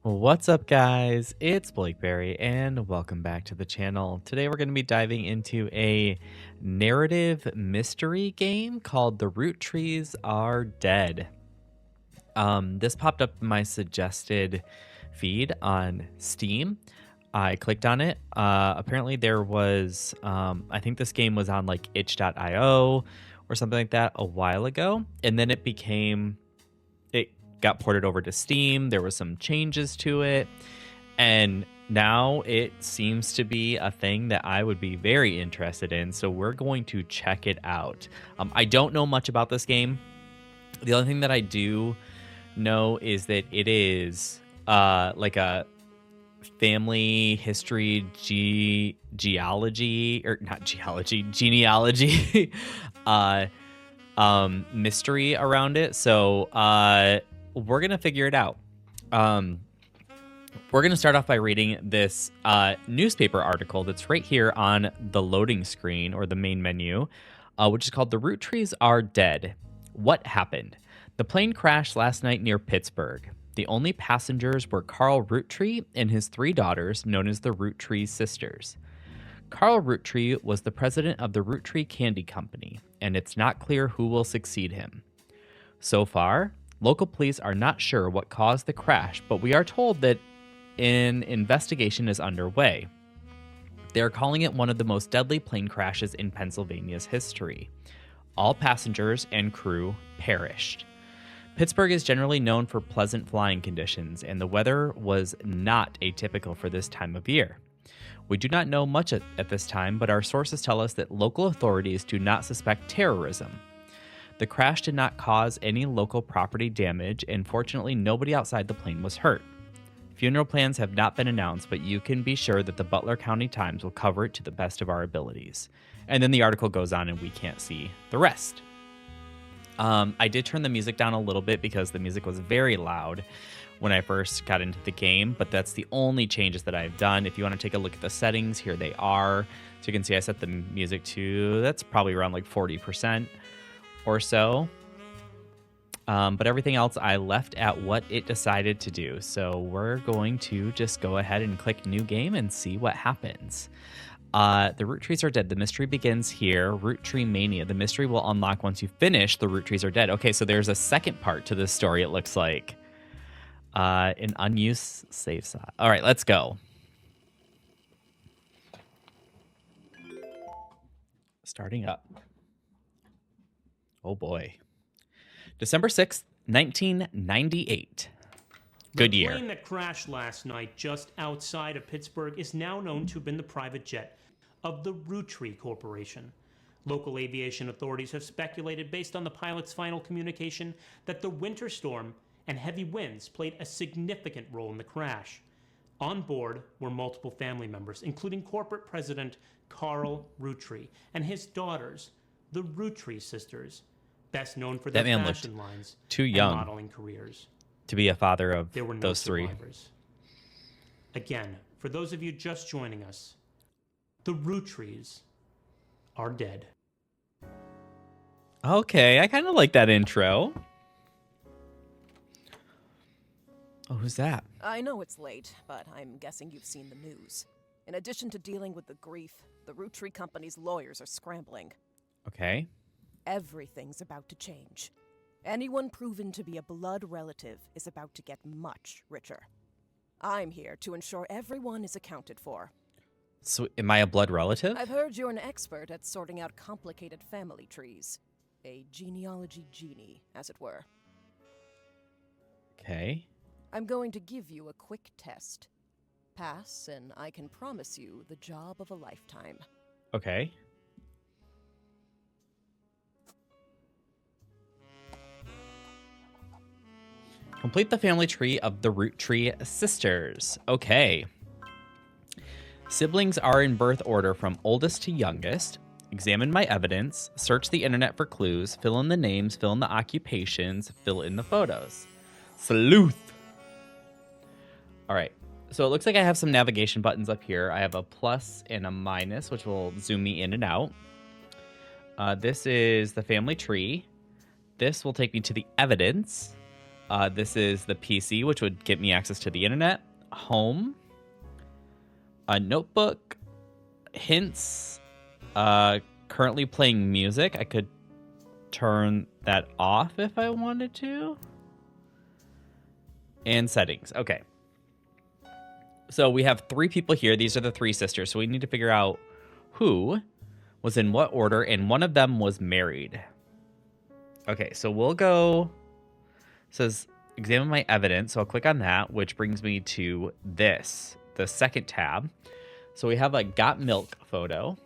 What's up, guys? It's Blakeberry, and welcome back to the channel. Today we're going to be diving into a narrative mystery game called The Roottrees Are Dead. This popped up in my suggested feed on Steam. I clicked on it. Apparently there was, I think this game was on like itch.io or something like that a while ago, and then it got ported over to Steam. There was some changes to it, and now it seems to be a thing that I would be very interested in, so we're going to check it out. I don't know much about this game. The only thing that I do know is that it is like a family history genealogy mystery around it, so we're gonna figure it out. We're gonna start off by reading this newspaper article that's right here on the loading screen or the main menu, which is called "The Roottrees Are Dead. What happened?" The plane crashed last night near Pittsburgh. The only passengers were Carl Roottree and his 3 daughters, known as the Roottree sisters. Carl Roottree was the president of the Roottree Candy Company, and it's not clear who will succeed him. So far, local police are not sure what caused the crash, but we are told that an investigation is underway. They are calling it one of the most deadly plane crashes in Pennsylvania's history. All passengers and crew perished. Pittsburgh is generally known for pleasant flying conditions, and the weather was not atypical for this time of year. We do not know much at this time, but our sources tell us that local authorities do not suspect terrorism. The crash did not cause any local property damage, and fortunately nobody outside the plane was hurt. Funeral plans have not been announced, but you can be sure that the Butler County Times will cover it to the best of our abilities. And then the article goes on and we can't see the rest. I did turn the music down a little bit because the music was very loud when I first got into the game, but that's the only changes that I've done. If you want to take a look at the settings, here they are. So you can see I set the music to, that's probably around like 40% or so. But everything else I left at what it decided to do. So we're going to just go ahead and click new game and see what happens. The Roottrees Are Dead. The mystery begins here. Roottree Mania. The mystery will unlock once you finish The Roottrees Are Dead. Okay, so there's a second part to this story, it looks like. An unused save slot. All right, let's go. Starting up. Oh, boy. December 6th, 1998. Good year. The plane that crashed last night just outside of Pittsburgh is now known to have been the private jet of the Roottrees Corporation. Local aviation authorities have speculated, based on the pilot's final communication, that the winter storm and heavy winds played a significant role in the crash. On board were multiple family members, including corporate president Carl Roottree and his daughters, the Roottrees sisters, best known for their fashion lines too young and modeling careers. To be a father of there were no those 3. Survivors. Again, for those of you just joining us, the Roottrees are dead. Okay, I kind of like that intro. Oh, who's that? I know it's late, but I'm guessing you've seen the news. In addition to dealing with the grief, the Roottree Company's lawyers are scrambling. Okay. Everything's about to change. Anyone proven to be a blood relative is about to get much richer. I'm here to ensure everyone is accounted for. So, am I a blood relative? I've heard you're an expert at sorting out complicated family trees. A genealogy genie, as it were. Okay. I'm going to give you a quick test. Pass, and I can promise you the job of a lifetime. Okay. Complete the family tree of the Roottree sisters. Okay. Siblings are in birth order from oldest to youngest. Examine my evidence. Search the internet for clues. Fill in the names. Fill in the occupations. Fill in the photos. Sleuth. All right. So it looks like I have some navigation buttons up here. I have a plus and a minus, which will zoom me in and out. This is the family tree. This will take me to the evidence. This is the PC, which would get me access to the internet. Home. A notebook. Hints. Currently playing music. I could turn that off if I wanted to. And settings. Okay. So we have 3 people here. These are the 3 sisters. So we need to figure out who was in what order, and one of them was married. Okay, so we'll go. It says examine my evidence. So I'll click on that, which brings me to this, the second tab. So we have a got milk photo.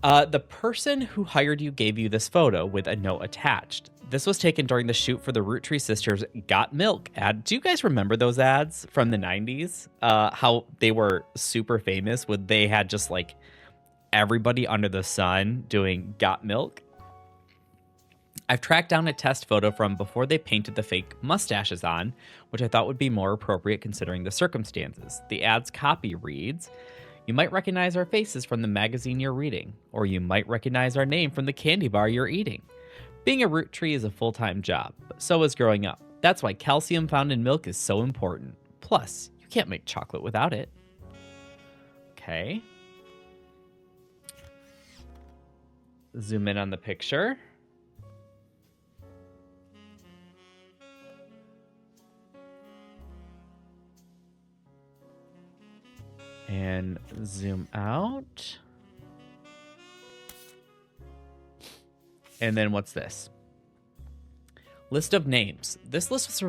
The person who hired you gave you this photo with a note attached. This was taken during the shoot for the Roottrees Sisters Got Milk ad. Do you guys remember those ads from the 90s? How they were super famous with they had just like everybody under the sun doing Got Milk. I've tracked down a test photo from before they painted the fake mustaches on, which I thought would be more appropriate considering the circumstances. The ad's copy reads, "You might recognize our faces from the magazine you're reading, or you might recognize our name from the candy bar you're eating. Being a root tree is a full-time job, but so is growing up. That's why calcium found in milk is so important. Plus, you can't make chocolate without it." Okay. Zoom in on the picture. And zoom out. And then what's this? List of names. This list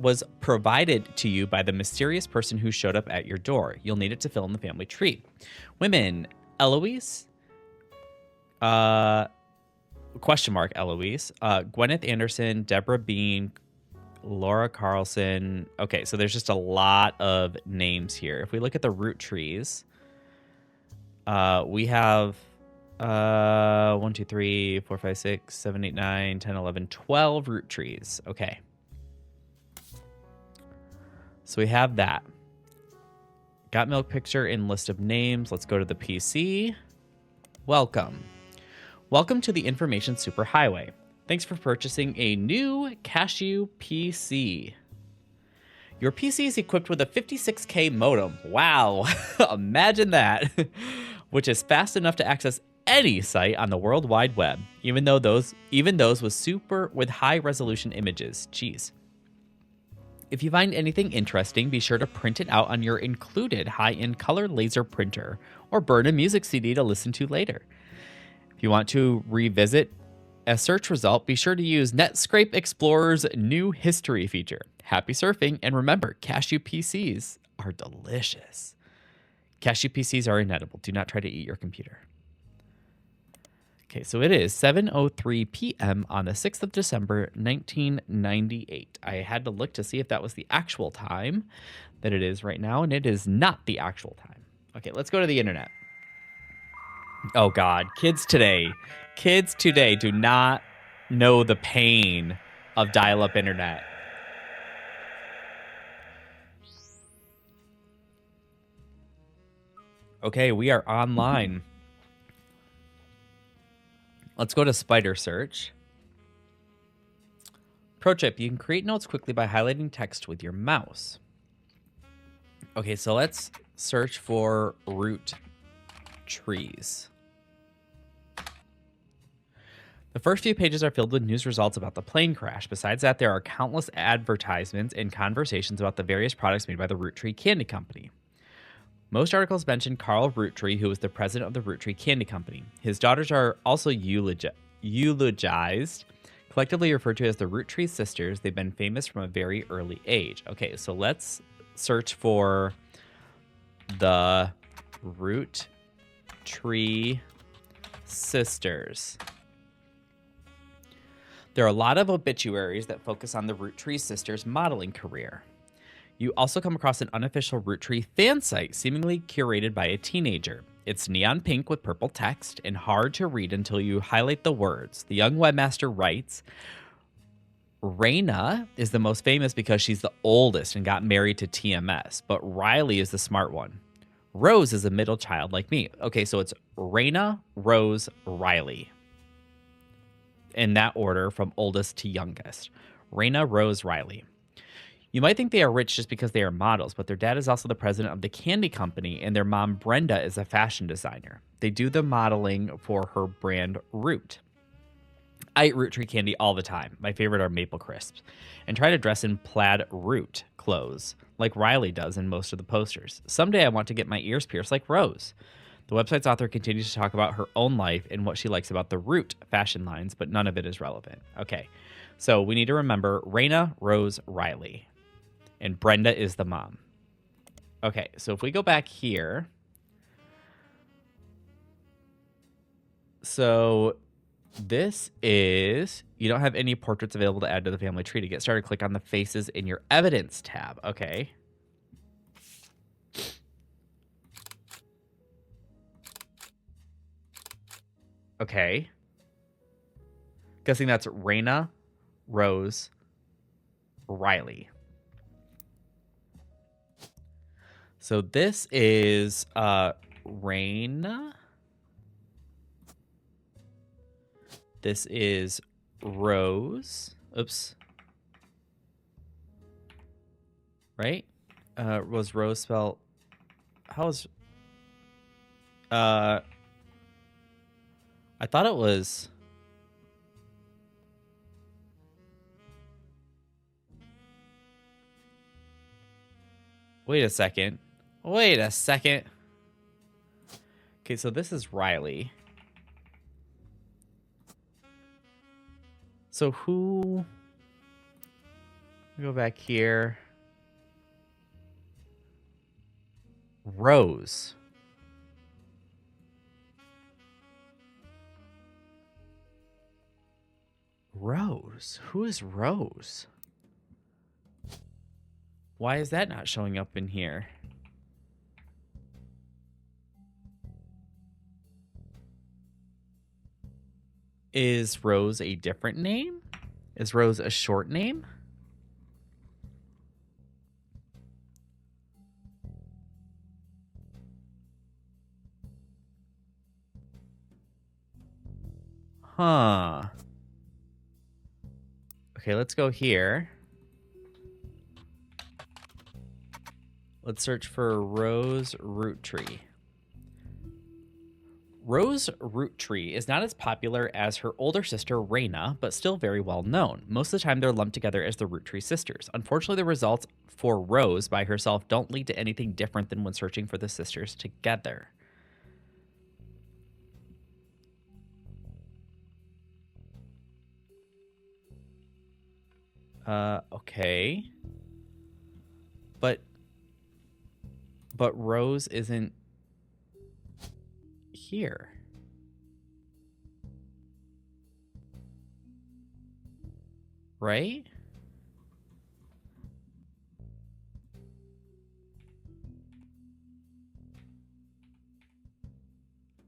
was provided to you by the mysterious person who showed up at your door. You'll need it to fill in the family tree. Women, Eloise, question mark Eloise, Gwyneth Anderson, Deborah Bean, Laura Carlson. Okay, so there's just a lot of names here. If we look at the root trees, we have 1, 2, 3, 4, 5, 6, 7, 8, 9, 10, 11, 12 root trees. Okay. So we have that. Got milk picture in list of names. Let's go to the PC. Welcome. Welcome to the Information Superhighway. Thanks for purchasing a new Cashew PC. Your PC is equipped with a 56K modem. Wow, imagine that. Which is fast enough to access any site on the World Wide Web, even those with high resolution images. Jeez. If you find anything interesting, be sure to print it out on your included high-end color laser printer or burn a music CD to listen to later. If you want to revisit a search result, be sure to use Netscape Explorer's new history feature. Happy surfing, and remember, Cashew PCs are delicious. Cashew PCs are inedible. Do not try to eat your computer. Okay, so it is 7:03 p.m. on the 6th of December, 1998. I had to look to see if that was the actual time that it is right now, and it is not the actual time. Okay, let's go to the internet. Oh, God. Kids today do not know the pain of dial-up internet. Okay, we are online. Let's go to Spider Search. Pro tip, you can create notes quickly by highlighting text with your mouse. Okay, so let's search for root trees. The first few pages are filled with news results about the plane crash. Besides that, there are countless advertisements and conversations about the various products made by the Roottrees Candy Company. Most articles mention Carl Roottree, who was the president of the Roottrees Candy Company. His daughters are also eulogized, collectively referred to as the Roottrees Sisters. They've been famous from a very early age. Okay, so let's search for the Roottrees Sisters. There are a lot of obituaries that focus on the Roottrees Sisters' modeling career. You also come across an unofficial Roottree fan site, seemingly curated by a teenager. It's neon pink with purple text and hard to read until you highlight the words. The young webmaster writes, Raina is the most famous because she's the oldest and got married to TMS, but Riley is the smart one. Rose is a middle child like me. Okay, so it's Raina, Rose, Riley. In that order from oldest to youngest. Raina Rose Riley. You might think they are rich just because they are models, but their dad is also the president of the candy company, and their mom, Brenda, is a fashion designer. They do the modeling for her brand, Root. I eat Root Tree candy all the time. My favorite are Maple Crisps. And try to dress in plaid Root clothes, like Riley does in most of the posters. Someday I want to get my ears pierced like Rose. The website's author continues to talk about her own life and what she likes about the Root fashion lines, but none of it is relevant. Okay, so we need to remember Raina Rose Riley. And Brenda is the mom. Okay, so if we go back here. So this is, you don't have any portraits available to add to the family tree. To get started, click on the faces in your evidence tab. Okay. Okay. Guessing that's Raina Rose Riley. So this is Raina. This is Rose. Oops. Right? Was Rose spelled? How is? I thought it was. Wait a second. Wait a second. Okay, so this is Riley. So who? Go back here. Rose. Rose. Who is Rose? Why is that not showing up in here? Is Rose a different name? Is Rose a short name? Huh. Okay, let's go here. Let's search for Rose Roottree. Rose Roottree is not as popular as her older sister, Raina, but still very well known. Most of the time, they're lumped together as the Roottree sisters. Unfortunately, the results for Rose by herself don't lead to anything different than when searching for the sisters together. Okay. But Rose isn't here. Right?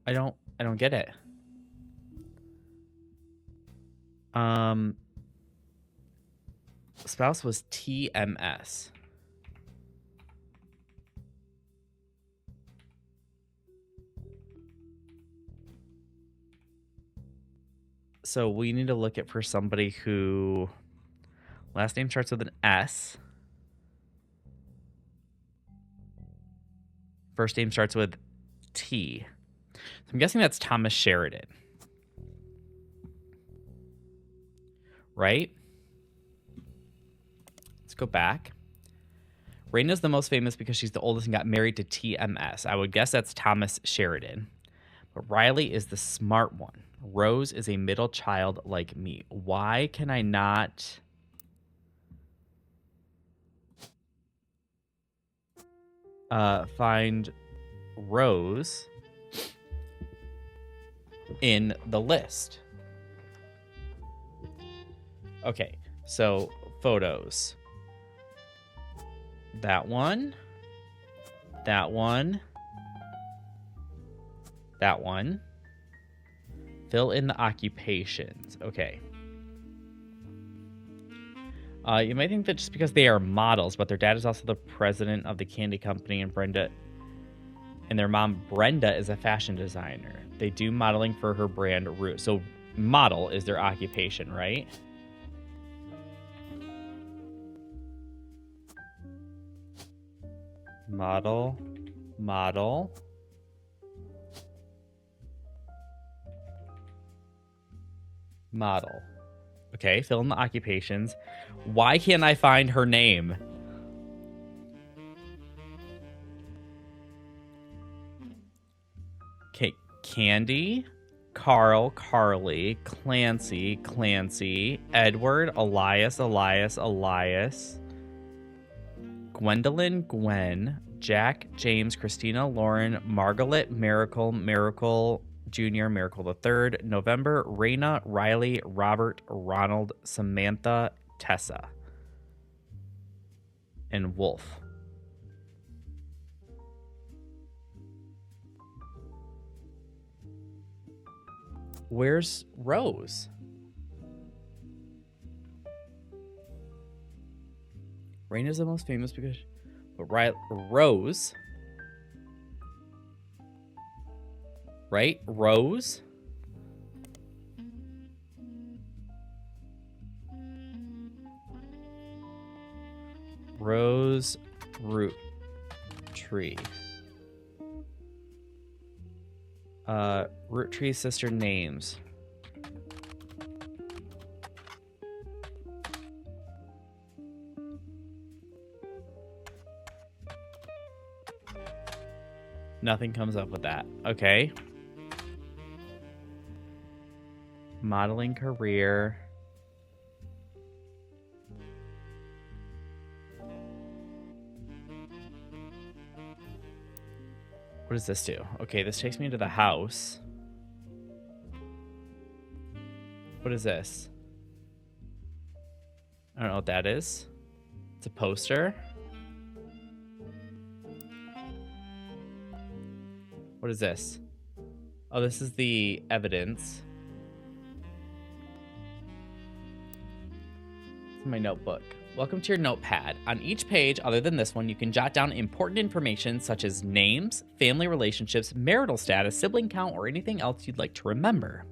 I don't get it. Spouse was TMS. So we need to look at for somebody who last name starts with an S. First name starts with T. So I'm guessing that's Thomas Sheridan. Right? Let's go back. Raina's the most famous because she's the oldest and got married to TMS. I would guess that's Thomas Sheridan. But Riley is the smart one. Rose is a middle child like me. Why can I not... find Rose in the list? Okay, so photos. That one. That one. That one. Fill in the occupations. Okay. You might think that just because they are models, but their dad is also the president of the candy company, and their mom Brenda is a fashion designer. They do modeling for her brand Root. So model is their occupation, right? Model. Model. Model. Okay, fill in the occupations. Why can't I find her name? Okay, Candy, Carl, Carly, Clancy, Clancy, Edward, Elias, Elias, Elias, Gwendolyn, Gwen, Jack, James, Christina, Lauren, Margaret, Miracle, Miracle Jr., Miracle the Third, November, Raina, Riley, Robert, Ronald, Samantha, Tessa, and Wolf. Where's Rose? Raina's the most famous because... But Rose... Right? Rose? Rose root tree. Roottrees sister names. Nothing comes up with that. Okay. Modeling career. What does this do? Okay, this takes me into the house. What is this? I don't know what that is. It's a poster. What is this? Oh, this is the evidence. It's in my notebook. Welcome to your notepad. On each page, other than this one, you can jot down important information such as names, family relationships, marital status, sibling count, or anything else you'd like to remember.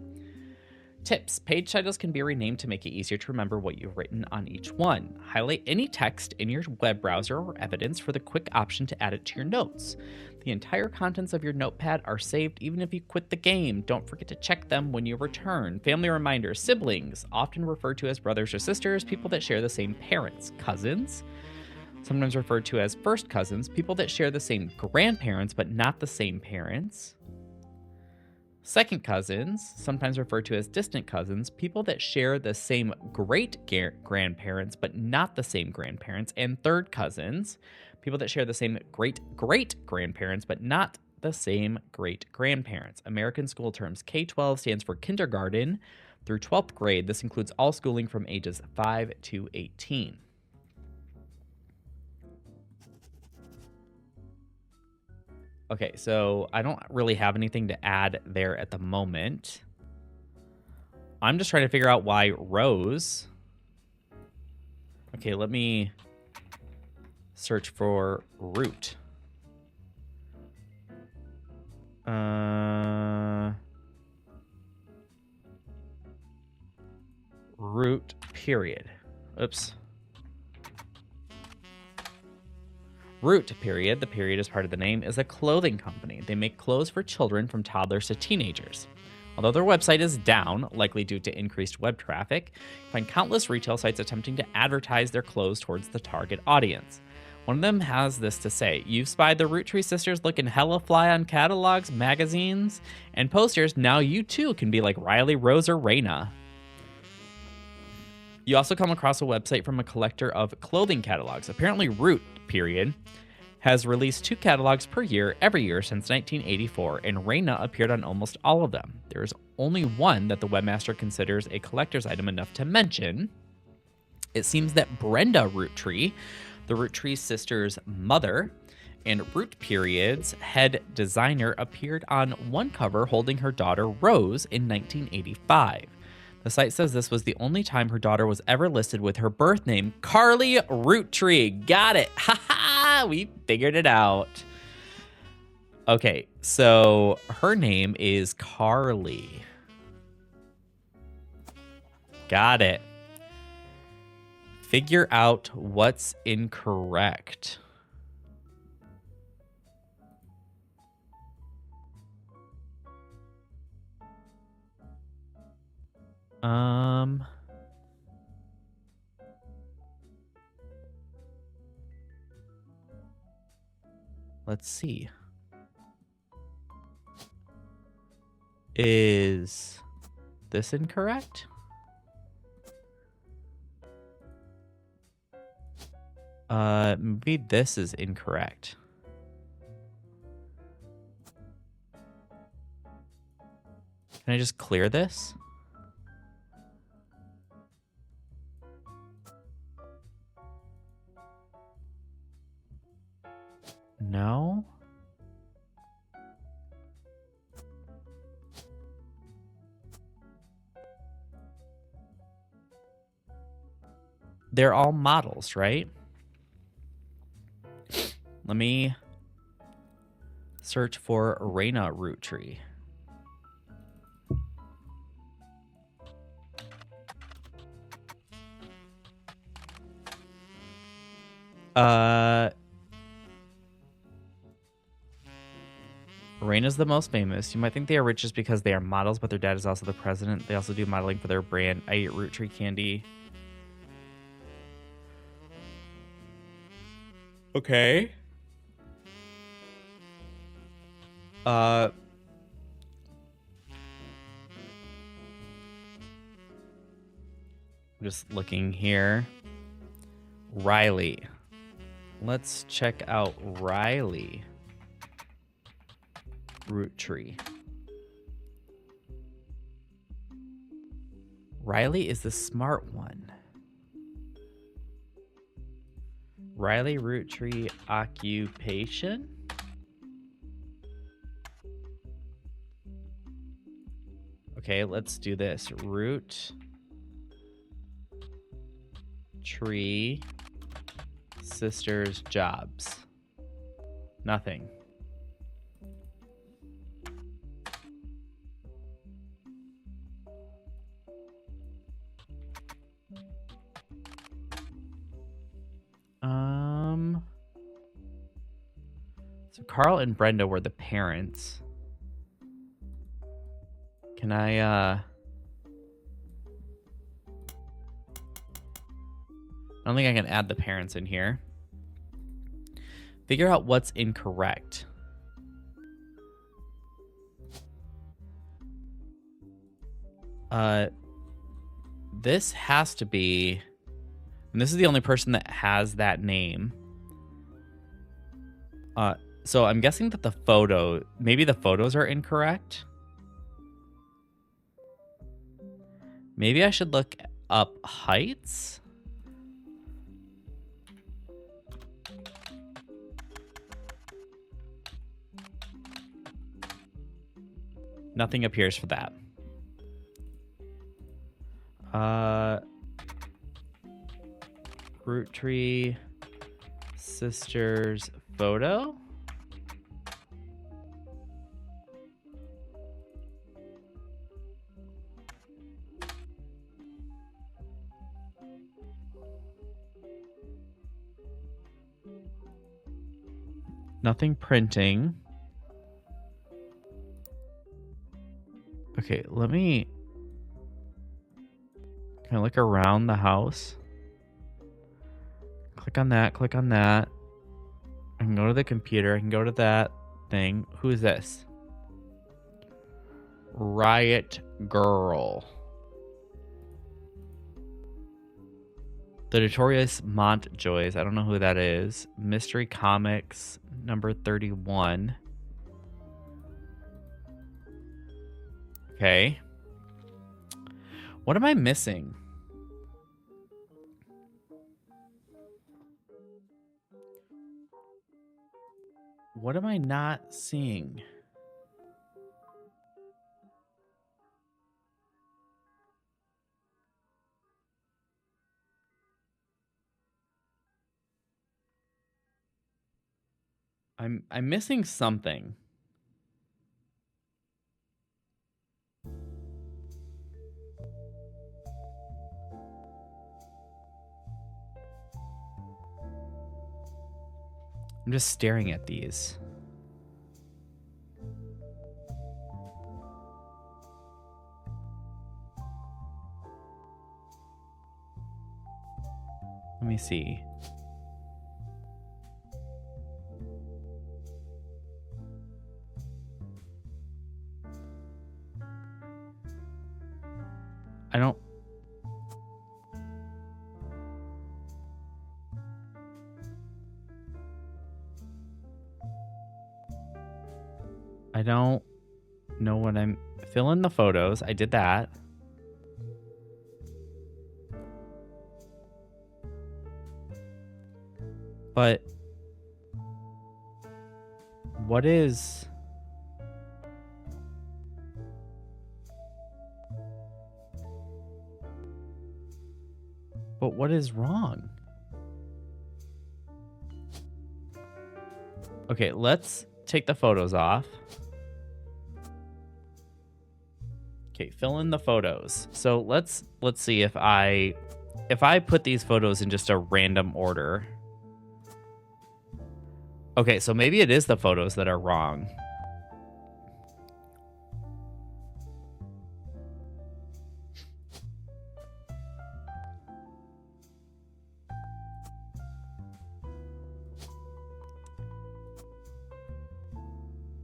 Tips. Page titles can be renamed to make it easier to remember what you've written on each one. Highlight any text in your web browser or evidence for the quick option to add it to your notes. The entire contents of your notepad are saved even if you quit the game. Don't forget to check them when you return. Family reminders. Siblings, often referred to as brothers or sisters, people that share the same parents. Cousins, sometimes referred to as first cousins, people that share the same grandparents but not the same parents. Second cousins, sometimes referred to as distant cousins, people that share the same great-grandparents but not the same grandparents. And third cousins, people that share the same great-great-grandparents but not the same great-grandparents. American school terms. K-12 stands for kindergarten through 12th grade. This includes all schooling from ages 5 to 18. Okay, so I don't really have anything to add there at the moment. I'm just trying to figure out why Rose... Okay, let me search for root. Root, period. Oops. Root, period, the period is part of the name, is a clothing company. They make clothes for children from toddlers to teenagers. Although their website is down, likely due to increased web traffic, you find countless retail sites attempting to advertise their clothes towards the target audience. One of them has this to say: "You've spied the Roottrees sisters looking hella fly on catalogs, magazines, and posters. Now you too can be like Riley, Rose, or Raina." You also come across a website from a collector of clothing catalogs. Apparently Root, period, has released 2 catalogs per year every year since 1984, and Raina appeared on almost all of them. There is only one that the webmaster considers a collector's item enough to mention. It seems that Brenda Roottree, the Roottrees sisters' mother, and Root Period's head designer, appeared on one cover holding her daughter Rose in 1985. The site says this was the only time her daughter was ever listed with her birth name, Carly Roottree. Got it. Ha ha! We figured it out. Okay, so her name is Carly. Got it. Figure out what's incorrect. Um, let's see. Is this incorrect? Maybe this is incorrect. Can I just clear this? No. They're all models, right? Let me search for Reina root tree. Reina's the most famous. You might think they are rich just because they are models, but their dad is also the president. They also do modeling for their brand. I eat root tree candy. Okay. Just looking here. Riley. Let's check out Riley. Root tree. Riley is the smart one. Riley root tree occupation. Okay, let's do this. Root tree sisters jobs. Nothing. So Carl and Brenda were the parents. Can I don't think I can add the parents in here. Figure out what's incorrect. This has to be, and this is the only person that has that name. So I'm guessing that maybe the photos are incorrect. Maybe I should look up heights. Nothing appears for that. Root tree sisters photo. Nothing printing. Okay, can I look around the house? Click on that, click on that. I can go to the computer, I can go to that thing. Who is this? Riot Girl. The Notorious Montjoys. I don't know who that is. Mystery Comics, number 31. Okay. What am I missing? What am I not seeing? I'm missing something. I'm just staring at these. me see. I don't. I don't know what I'm. Fill in the photos. I did that. But what is... But what is wrong? Okay, let's take the photos off. Okay, fill in the photos. So let's see if I put these photos in just a random order. Okay, so maybe it is the photos that are wrong.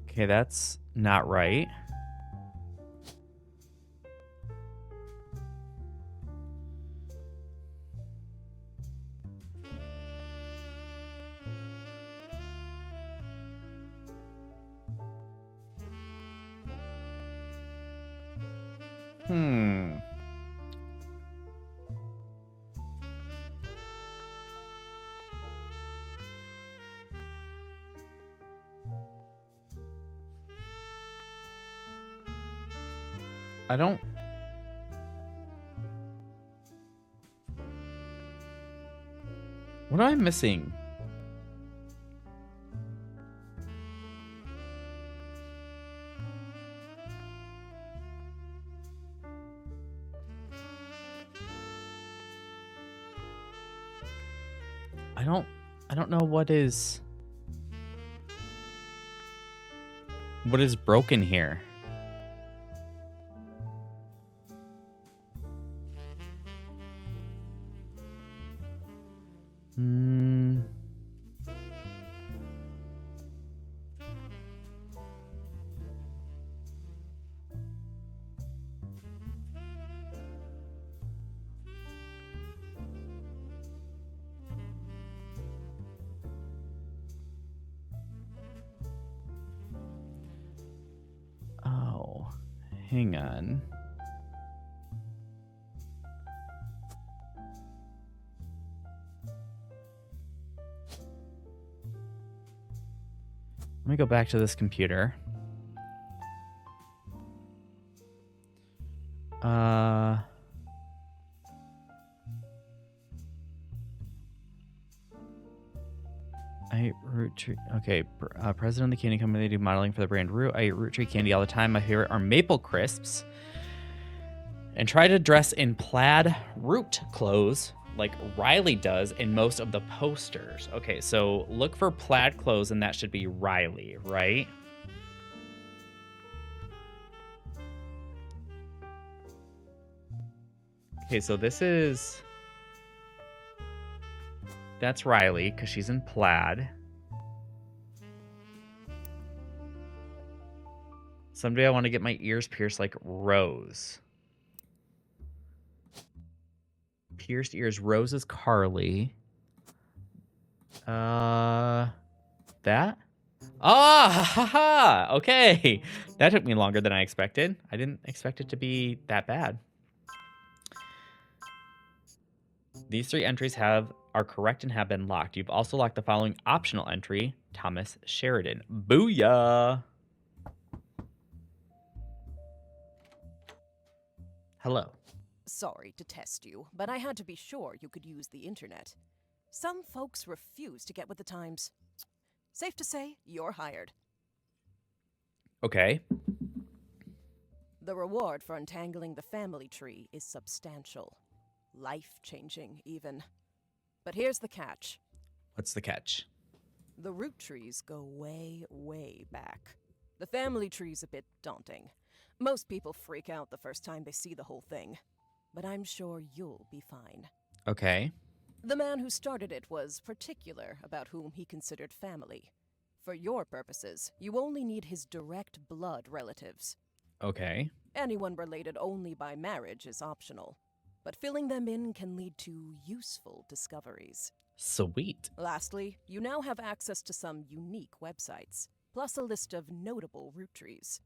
Okay, that's not right. I don't... What am I missing? I don't know what is broken here. Oh, hang on. Let me go back to this computer. I eat Roottrees. Okay, president of the candy company. They do modeling for the brand Root. I eat Roottrees candy all the time. My favorite are maple crisps. And try to dress in plaid Root clothes like Riley does in most of the posters. Okay, so look for plaid clothes, and that should be Riley, right? Okay, so this is... That's Riley, because she's in plaid. Someday I want to get my ears pierced like Rose. Pierced ears. Rose is Carly. That? Ah, haha. Okay. That took me longer than I expected. I didn't expect it to be that bad. These 3 entries are correct and have been locked. You've also locked the following optional entry, Thomas Sheridan. Booyah! Hello. Sorry to test you, but I had to be sure you could use the internet. Some folks refuse to get with the times. Safe to say, you're hired. Okay. The reward for untangling the family tree is substantial. Life-changing, even. But here's the catch. What's the catch? The Roottrees go way, way back. The family tree's a bit daunting. Most people freak out the first time they see the whole thing. But I'm sure you'll be fine. Okay. The man who started it was particular about whom he considered family. For your purposes, you only need his direct blood relatives. Okay. Anyone related only by marriage is optional, but filling them in can lead to useful discoveries. Sweet. Lastly, you now have access to some unique websites, plus a list of notable root trees.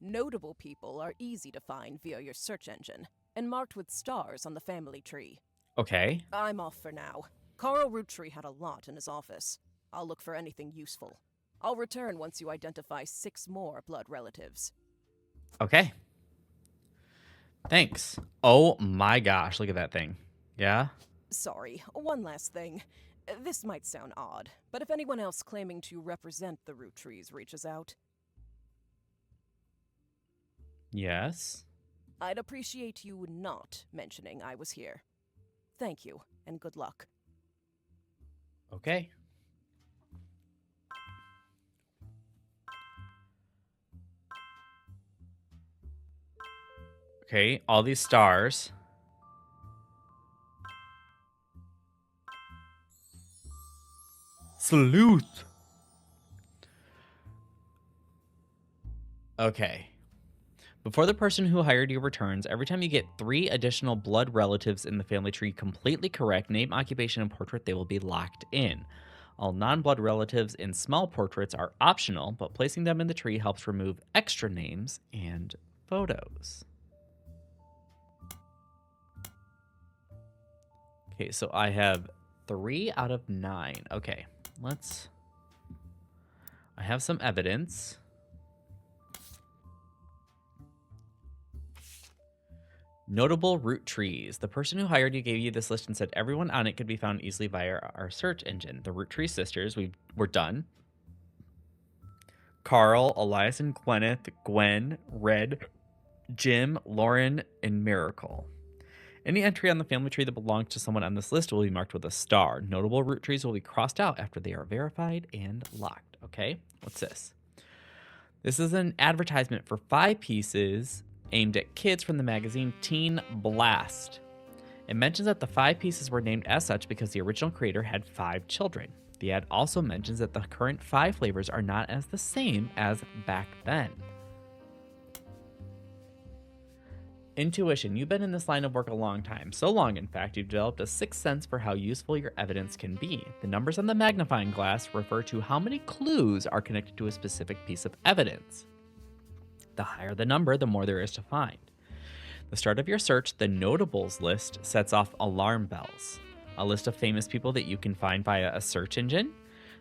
Notable people are easy to find via your search engine, and marked with stars on the family tree. Okay. I'm off for now. Carl Roottree had a lot in his office. I'll look for anything useful. I'll return once you identify 6 more blood relatives. Okay. Thanks. Oh my gosh, look at that thing. Yeah? Sorry, one last thing. This might sound odd, but if anyone else claiming to represent the Rootrees reaches out, Yes. I'd appreciate you not mentioning I was here. Thank you, and good luck. Okay. Okay, all these stars. Sleuth. Okay. Before the person who hired you returns, every time you get 3 additional blood relatives in the family tree completely correct, name, occupation, and portrait, they will be locked in. All non-blood relatives in small portraits are optional, but placing them in the tree helps remove extra names and photos. Okay, so I have 3 out of 9. Okay, I have some evidence. Notable root trees. The person who hired you gave you this list and said everyone on it could be found easily via our search engine. The Roottrees sisters, we're done. Carl, Elias and Gwyneth, Gwen, Red, Jim, Lauren, and Miracle. Any entry on the family tree that belongs to someone on this list will be marked with a star. Notable root trees will be crossed out after they are verified and locked. Okay, what's this? This is an advertisement for 5 pieces aimed at kids from the magazine Teen Blast. It mentions that the 5 pieces were named as such because the original creator had 5 children. The ad also mentions that the current 5 flavors are not as the same as back then. Intuition. You've been in this line of work a long time. So long, in fact, you've developed a sixth sense for how useful your evidence can be. The numbers on the magnifying glass refer to how many clues are connected to a specific piece of evidence. The higher the number, the more there is to find. The start of your search, the notables list, sets off alarm bells. A list of famous people that you can find via a search engine.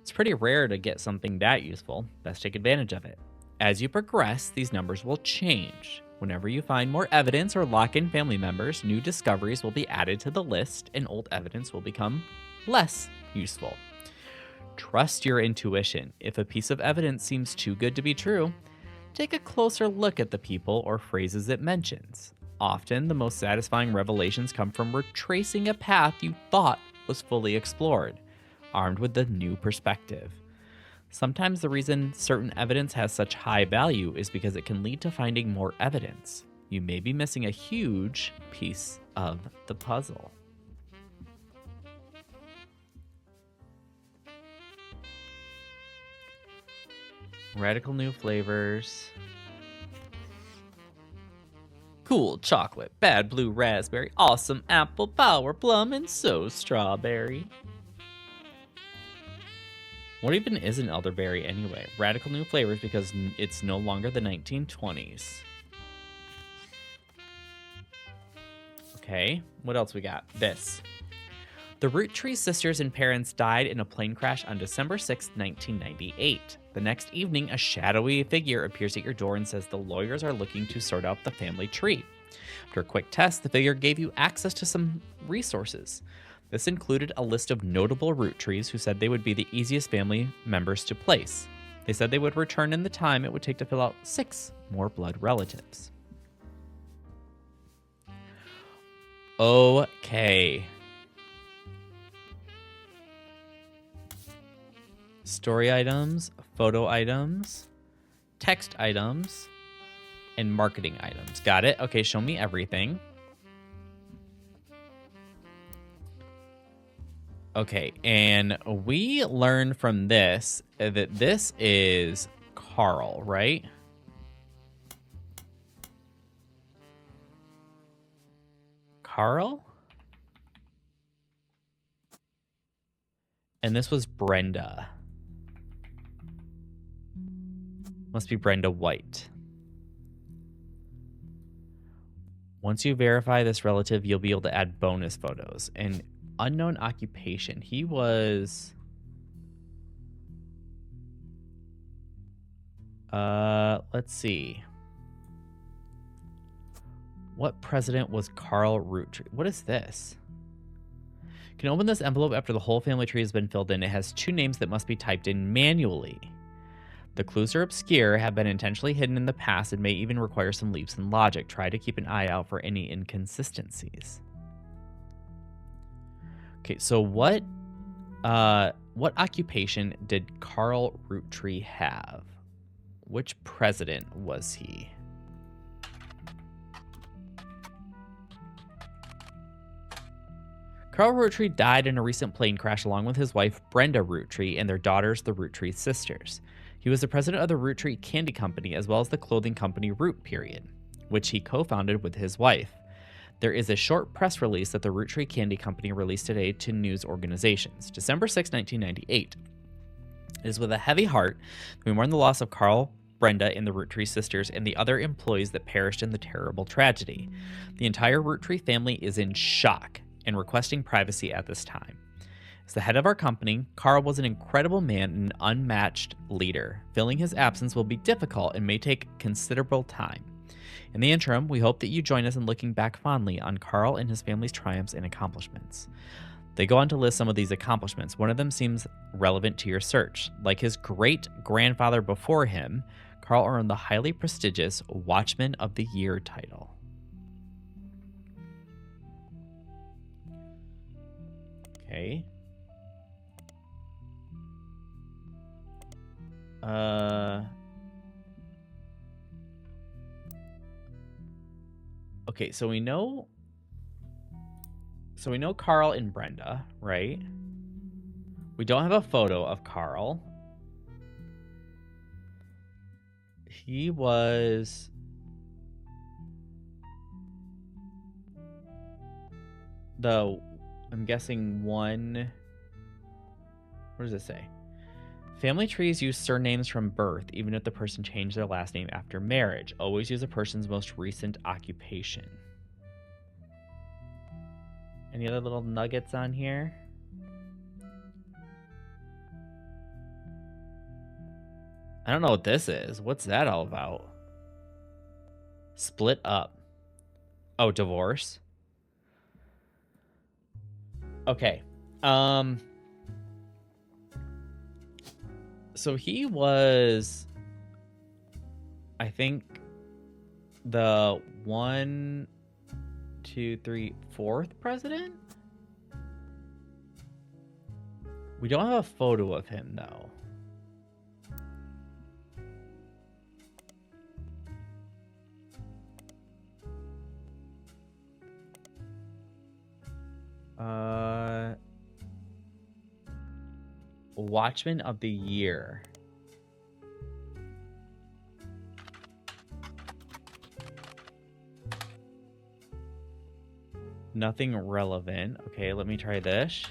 It's pretty rare to get something that useful. Best take advantage of it. As you progress, these numbers will change. Whenever you find more evidence or lock in family members, new discoveries will be added to the list and old evidence will become less useful. Trust your intuition. If a piece of evidence seems too good to be true, take a closer look at the people or phrases it mentions. Often, the most satisfying revelations come from retracing a path you thought was fully explored, armed with the new perspective. Sometimes the reason certain evidence has such high value is because it can lead to finding more evidence. You may be missing a huge piece of the puzzle. Radical new flavors. Cool chocolate, bad blue raspberry, awesome apple, power plum, and so strawberry. What even is an elderberry anyway? Radical new flavors because it's no longer the 1920s. Okay, what else we got? This. The Roottrees sisters and parents died in a plane crash on December 6, 1998. The next evening, a shadowy figure appears at your door and says the lawyers are looking to sort out the family tree. After a quick test, the figure gave you access to some resources. This included a list of notable Roottrees who said they would be the easiest family members to place. They said they would return in the time it would take to fill out 6 more blood relatives. Okay. Story items, photo items, text items, and marketing items. Got it? Okay, show me everything. Okay, and we learn from this that this is Carl, right? Carl? And this was Brenda. Must be Brenda White. Once you verify this relative, you'll be able to add bonus photos. And unknown occupation. He was... let's see. What president was Carl Roottrees? What is this? You can open this envelope after the whole family tree has been filled in. It has 2 names that must be typed in manually. The clues are obscure, have been intentionally hidden in the past, and may even require some leaps in logic. Try to keep an eye out for any inconsistencies. Okay, so what occupation did Carl Roottree have? Which president was he? Carl Roottree died in a recent plane crash along with his wife Brenda Roottree and their daughters, the Roottree sisters. He was the president of the Roottree Candy Company as well as the clothing company Root Period, which he co-founded with his wife. There is a short press release that the Roottree Candy Company released today to news organizations. December 6, 1998. It is with a heavy heart that we mourn the loss of Carl, Brenda, and the Roottree sisters and the other employees that perished in the terrible tragedy. The entire Roottree family is in shock and requesting privacy at this time. As the head of our company, Carl was an incredible man and an unmatched leader. Filling his absence will be difficult and may take considerable time. In the interim, we hope that you join us in looking back fondly on Carl and his family's triumphs and accomplishments. They go on to list some of these accomplishments. One of them seems relevant to your search. Like his great-grandfather before him, Carl earned the highly prestigious Watchman of the Year title. Okay. Okay, so we know Carl and Brenda, right? We don't have a photo of Carl. He was I'm guessing one. What does it say? Family trees use surnames from birth, even if the person changed their last name after marriage. Always use a person's most recent occupation. Any other little nuggets on here? I don't know what this is. What's that all about? Split up. Oh, divorce. Okay. So he was, I think, the 1, 2, 3, 4th president? We don't have a photo of him, though. Watchman of the Year. Nothing relevant. Okay, let me try this.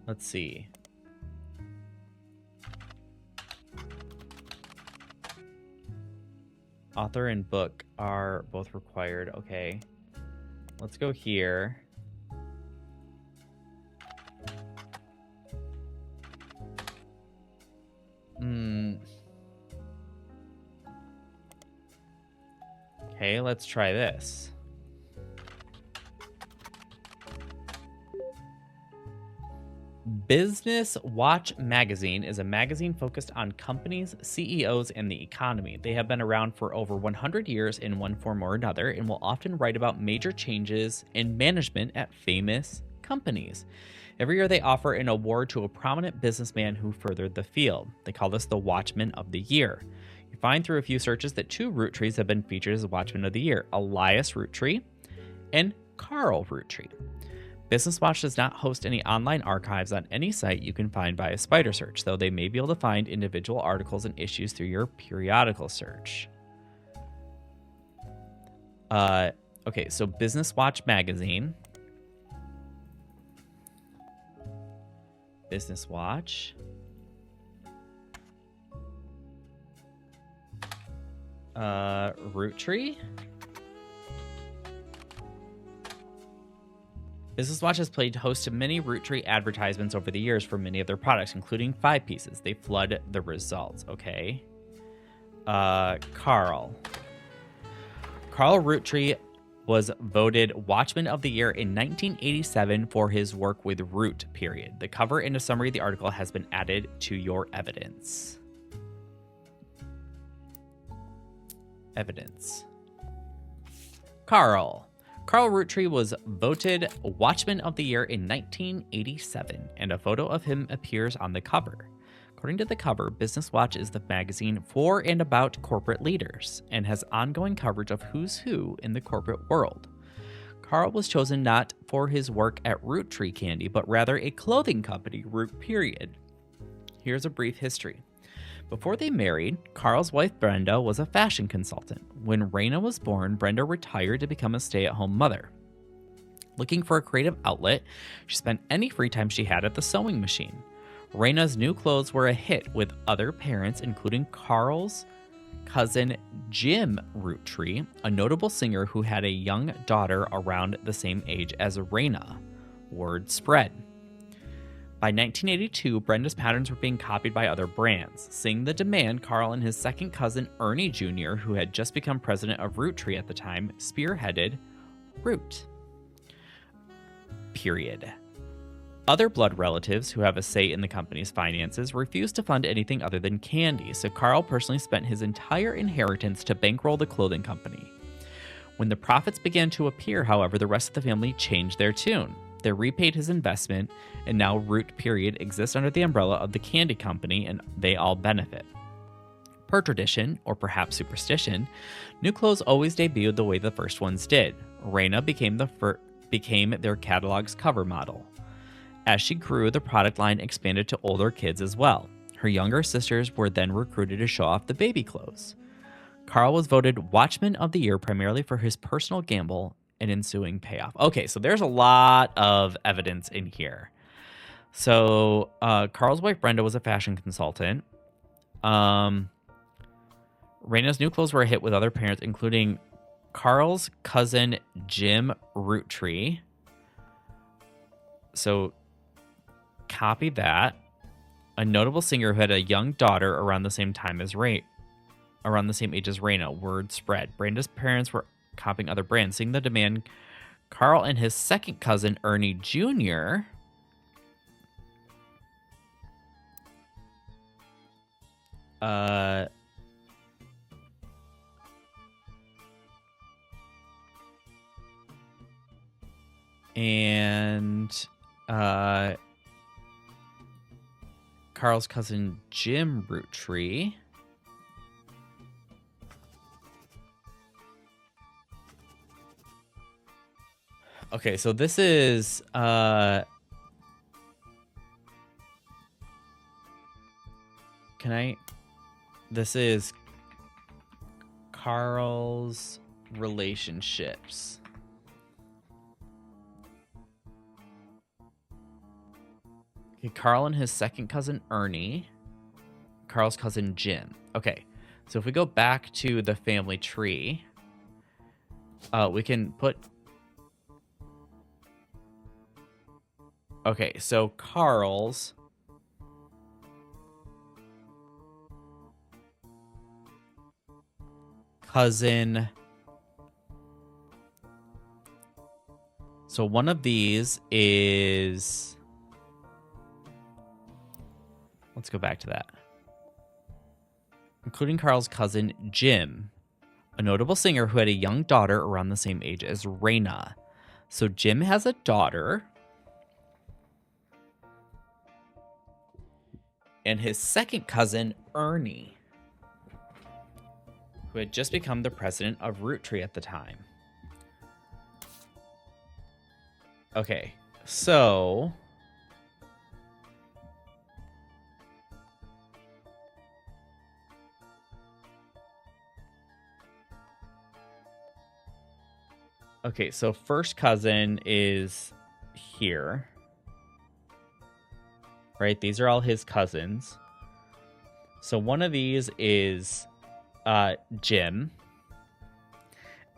Let's see. Author and book are both required. Okay. Let's go here. Okay, let's try this. Business Watch Magazine is a magazine focused on companies, CEOs, and the economy. They have been around for over 100 years in one form or another and will often write about major changes in management at famous companies. Every year they offer an award to a prominent businessman who furthered the field. They call this the Watchman of the Year. could find through a few searches that 2 Roottrees have been featured as Watchmen of the Year, Elias Roottree and Carl Roottree. Business Watch does not host any online archives on any site you can find via spider search, though they may be able to find individual articles and issues through your periodical search. Okay, so Business Watch magazine. Business Watch. Roottree. Business Watch has played host to many Roottree advertisements over the years for many of their products, including 5 pieces. They flood the results. Okay. Carl Roottree was voted Watchman of the Year in 1987 for his work with Root, period. The cover and a summary of the article has been added to your evidence. Carl Roottree was voted Watchman of the Year in 1987, and a photo of him appears on the cover. According to the cover, Business Watch is the magazine for and about corporate leaders, and has ongoing coverage of who's who in the corporate world. Carl was chosen not for his work at Roottree Candy, but rather a clothing company, Root, period. Here's a brief history. Before they married, Carl's wife Brenda was a fashion consultant. When Raina was born, Brenda retired to become a stay-at-home mother. Looking for a creative outlet, she spent any free time she had at the sewing machine. Raina's new clothes were a hit with other parents, including Carl's cousin Jim Roottree, a notable singer who had a young daughter around the same age as Raina. Word spread. By 1982, Brenda's patterns were being copied by other brands. Seeing the demand, Carl and his second cousin Ernie Jr., who had just become president of Roottree at the time, spearheaded Root. Period. Other blood relatives who have a say in the company's finances refused to fund anything other than candy, so Carl personally spent his entire inheritance to bankroll the clothing company. When the profits began to appear, however, the rest of the family changed their tune. They repaid his investment, and now Root, period, exists under the umbrella of the candy company, and they all benefit. Per tradition, or perhaps superstition, new clothes always debuted the way the first ones did. Raina became their catalog's cover model. As she grew, the product line expanded to older kids as well. Her younger sisters were then recruited to show off the baby clothes. Carl was voted Watchman of the Year primarily for his personal gamble and ensuing payoff. Okay, so there's a lot of evidence in here. So Carl's wife Brenda was a fashion consultant. Raina's new clothes were a hit with other parents, including Carl's cousin Jim Roottree. So copy that. A notable singer who had a young daughter around the same age as Raina. Word spread. Brenda's parents were copying other brands. Seeing the demand, Carl and his second cousin Ernie Jr. Carl's cousin Jim Roottree. Okay, so this is this is Carl's relationships. Okay, Carl and his second cousin Ernie, Carl's cousin Jim. Okay, so if we go back to the family tree, we can put... Okay, so Carl's cousin... So one of these is... Let's go back to that. Including Carl's cousin, Jim, a notable singer who had a young daughter around the same age as Raina. So Jim has a daughter. And his second cousin, Ernie. who had just become the president of Roottrees at the time. Okay, so first cousin is here. Right? These are all his cousins. So one of these is Jim.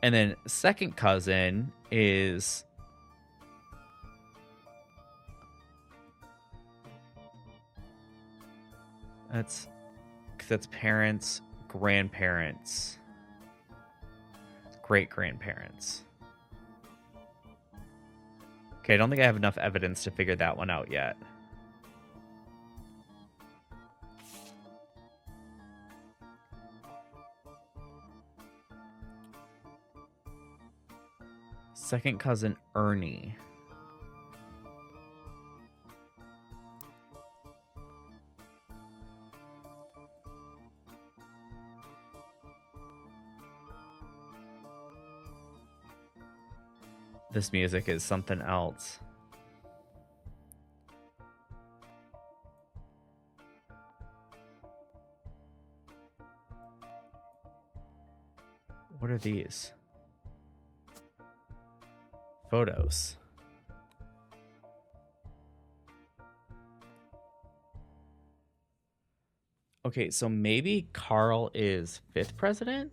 And then second cousin is that's parents, grandparents, great-grandparents. Okay, I don't think I have enough evidence to figure that one out yet. Second cousin Ernie. This music is something else. What are these? Photos. Okay, so maybe Carl is 5th president?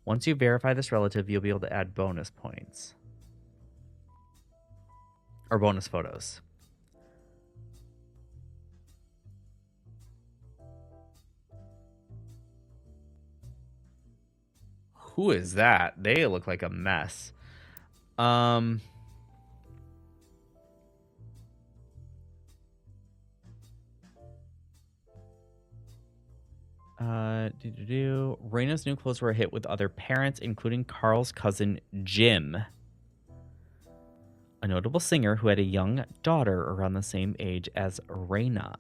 Once you verify this relative, you'll be able to add bonus points. Or bonus photos. Who is that? They look like a mess. Raina's new clothes were a hit with other parents, including Carl's cousin Jim, a notable singer who had a young daughter around the same age as Raina.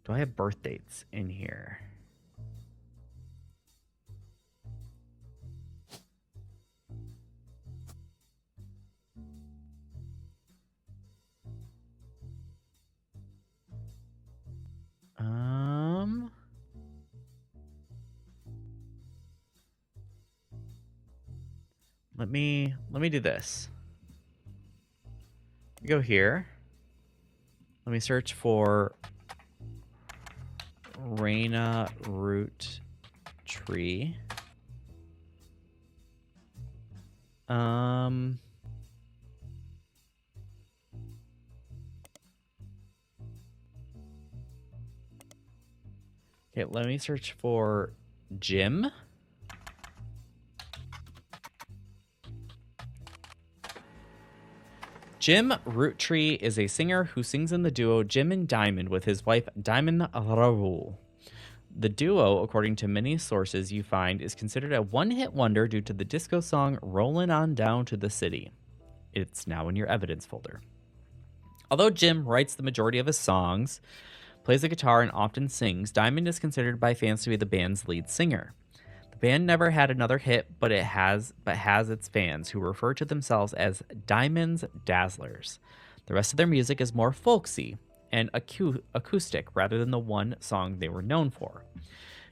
Do I have birth dates in here? Let me do this. Go here. Let me search for Raina root tree. Okay, let me search for Jim. Jim Roottrees is a singer who sings in the duo Jim and Diamond with his wife Diamond Raoul. The duo, according to many sources you find, is considered a one-hit wonder due to the disco song Rollin' On Down to the City. It's now in your evidence folder. Although Jim writes the majority of his songs, plays the guitar, and often sings, Diamond is considered by fans to be the band's lead singer. The band never had another hit, but has its fans, who refer to themselves as Diamond's Dazzlers. The rest of their music is more folksy and acoustic rather than the one song they were known for.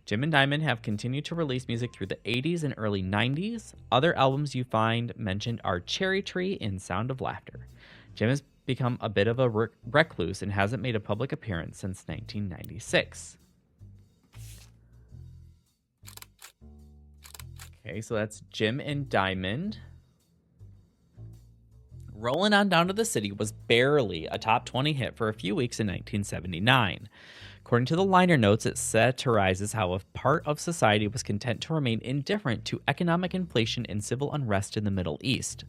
Jim and Diamond have continued to release music through the 80s and early 90s. Other albums you find mentioned are Cherry Tree and Sound of Laughter. Jim has become a bit of a recluse and hasn't made a public appearance since 1996. Okay, so that's Jim and Diamond. Rollin' On Down to the City was barely a top 20 hit for a few weeks in 1979. According to the liner notes, it satirizes how a part of society was content to remain indifferent to economic inflation and civil unrest in the Middle East,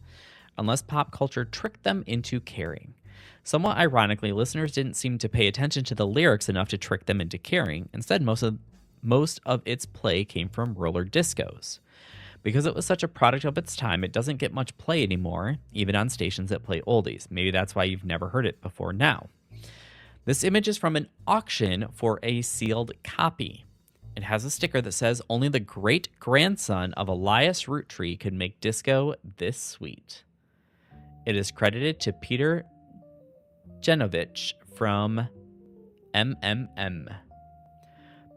unless pop culture tricked them into caring. Somewhat ironically, listeners didn't seem to pay attention to the lyrics enough to trick them into caring. Instead, most of its play came from roller discos. Because it was such a product of its time, it doesn't get much play anymore, even on stations that play oldies. Maybe that's why you've never heard it before now. This image is from an auction for a sealed copy. It has a sticker that says, only the great-grandson of Elias Roottree could make disco this sweet. It is credited to Peter Genovich from MMM.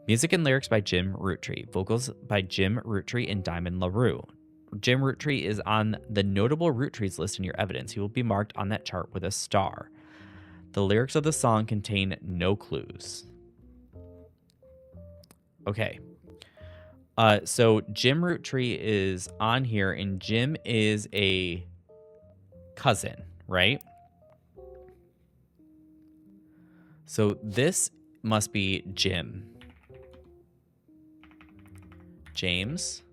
Music and lyrics by Jim Roottrees. Vocals by Jim Roottrees and Diamond LaRue. Jim Roottrees is on the notable Roottrees list in your evidence. He will be marked on that chart with a star. The lyrics of the song contain no clues. Okay. So Jim Roottrees is on here, and Jim is a cousin, right? So this must be Jim. James.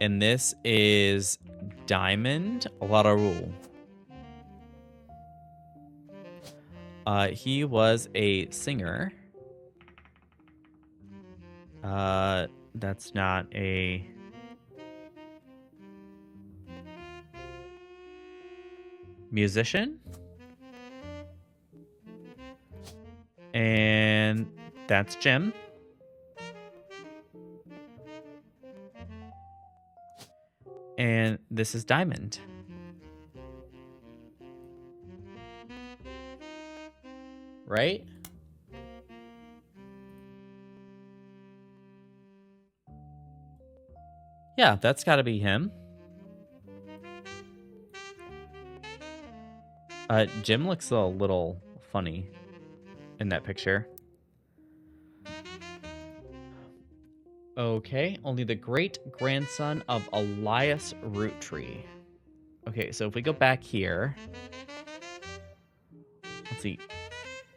And this is Diamond LaRue. He was a singer. That's not a... musician. And that's Jim. And this is Diamond. Right? Yeah, that's got to be him. Jim looks a little funny in that picture. Okay, only the great-grandson of Elias Roottree. Okay, so if we go back here, let's see,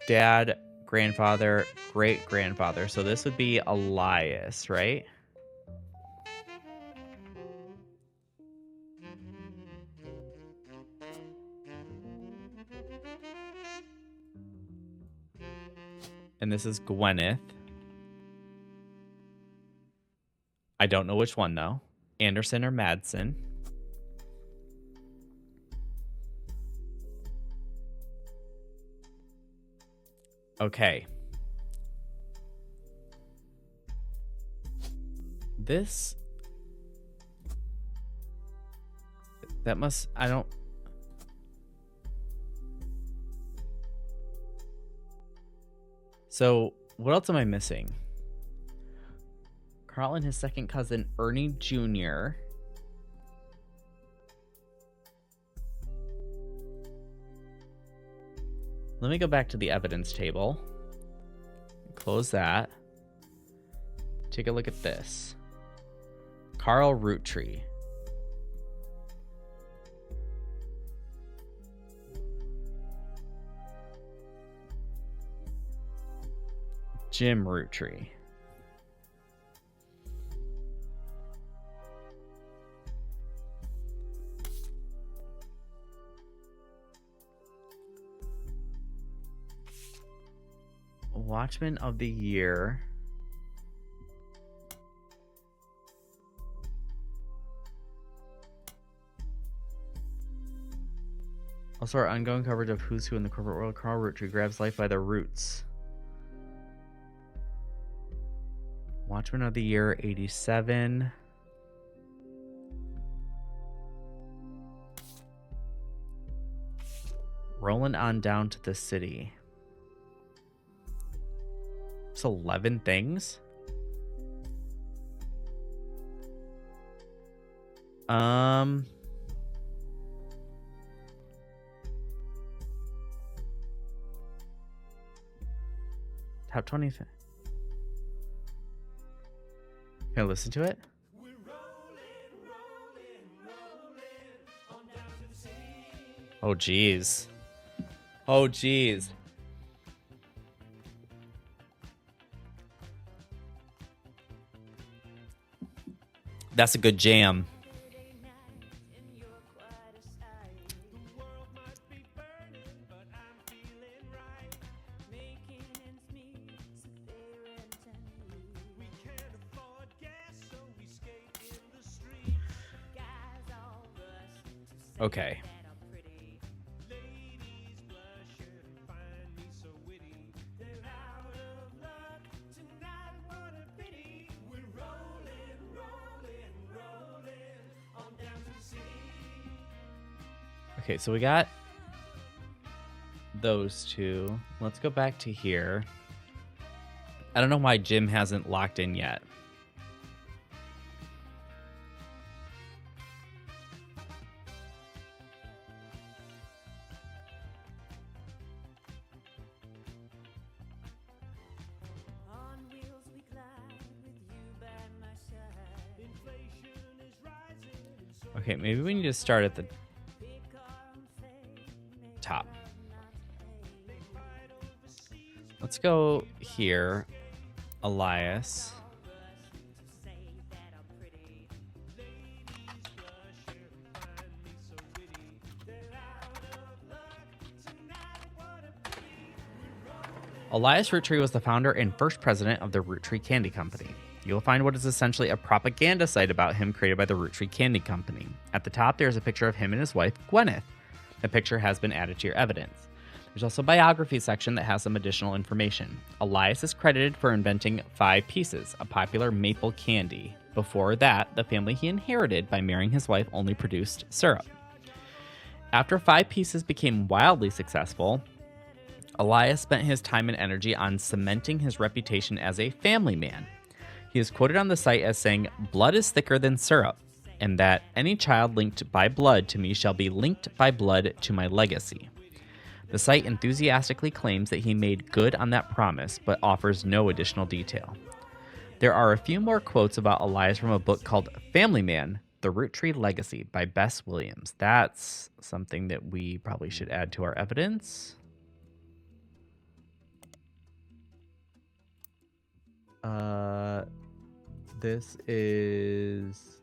dad, grandfather, great-grandfather. So this would be Elias, right? And this is Gwyneth. I don't know which one, though. Anderson or Madsen. Okay. This... that must... I don't... So, what else am I missing? Carl and his second cousin, Ernie Jr. Let me go back to the evidence table. Close that. Take a look at this. Carl Roottree. Jim Roottrees. Watchman of the Year. Also, our ongoing coverage of Who's Who in the corporate world. Carl Roottree grabs life by the roots. Watchman of the Year, 87. Rolling on down to the city. It's 11 things. Top 20. Can I listen to it? Oh, geez. Oh, geez. That's a good jam. Okay. Okay, so we got those two. Let's go back to here. I don't know why Jim hasn't locked in yet. Okay, maybe we need to start at the top. Let's go here. Elias. Elias Roottree was the founder and first president of the Roottrees Candy Company. You will find what is essentially a propaganda site about him created by the Roottrees Candy Company. At the top, there is a picture of him and his wife, Gwyneth. The picture has been added to your evidence. There's also a biography section that has some additional information. Elias is credited for inventing 5 Pieces, a popular maple candy. Before that, the family he inherited by marrying his wife only produced syrup. After 5 Pieces became wildly successful, Elias spent his time and energy on cementing his reputation as a family man. He is quoted on the site as saying, "Blood is thicker than syrup, and that any child linked by blood to me shall be linked by blood to my legacy." The site enthusiastically claims that he made good on that promise, but offers no additional detail. There are a few more quotes about Elias from a book called Family Man, The Roottree Legacy by Bess Williams. That's something that we probably should add to our evidence. This is,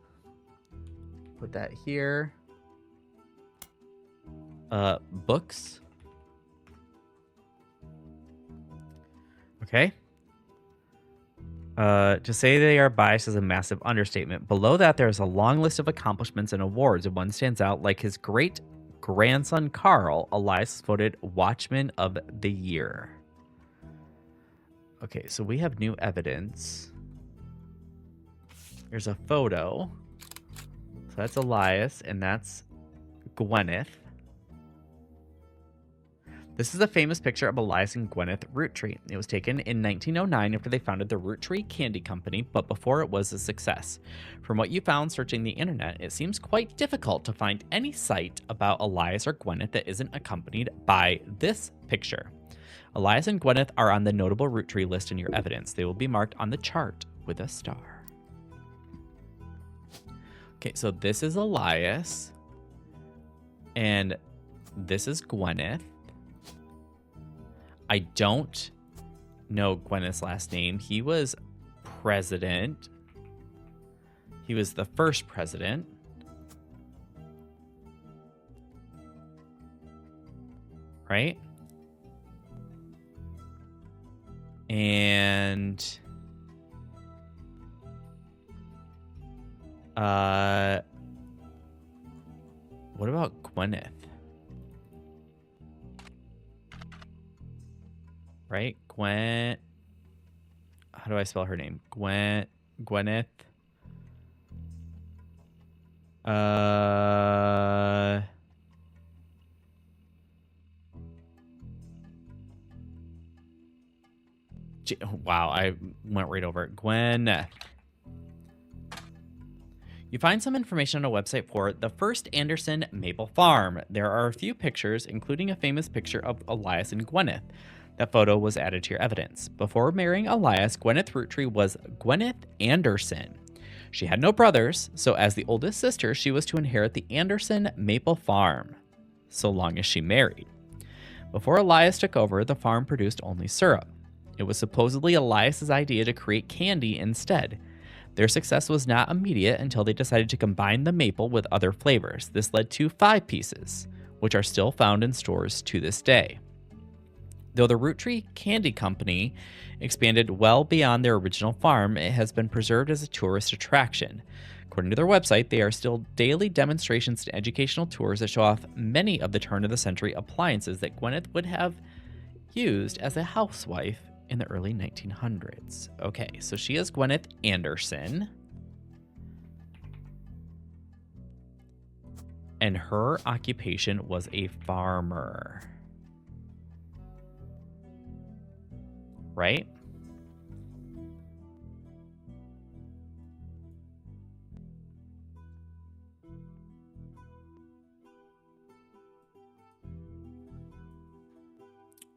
put that here. Books. Okay. To say they are biased is a massive understatement. Below that, there's a long list of accomplishments and awards, and one stands out. Like his great-grandson, Carl, Elias is voted Watchman of the Year. Okay, so we have new evidence. There's a photo. So that's Elias, and that's Gwyneth. This is a famous picture of Elias and Gwyneth Roottree. It was taken in 1909 after they founded the Roottrees Candy Company, but before it was a success. From what you found searching the internet, it seems quite difficult to find any site about Elias or Gwyneth that isn't accompanied by this picture. Elias and Gwyneth are on the notable Roottree list in your evidence. They will be marked on the chart with a star. Okay, so this is Elias, and this is Gwyneth. I don't know Gwyneth's last name. He was president. He was the first president. Right? And what about Gwyneth? Right? How do I spell her name? Gwyneth. Wow, I went right over it. Gwyneth. You find some information on a website for the first Anderson Maple Farm. There are a few pictures, including a famous picture of Elias and Gwyneth. That photo was added to your evidence. Before marrying Elias, Gwyneth Roottree was Gwyneth Anderson. She had no brothers, so as the oldest sister, she was to inherit the Anderson Maple Farm, so long as she married. Before Elias took over, the farm produced only syrup. It was supposedly Elias's idea to create candy instead. Their success was not immediate until they decided to combine the maple with other flavors. This led to 5 Pieces, which are still found in stores to this day. Though the Roottrees Candy Company expanded well beyond their original farm, it has been preserved as a tourist attraction. According to their website, there are still daily demonstrations and educational tours that show off many of the turn-of-the-century appliances that Gwyneth would have used as a housewife in the early 1900s. Okay, so she is Gwyneth Anderson. And her occupation was a farmer. Right?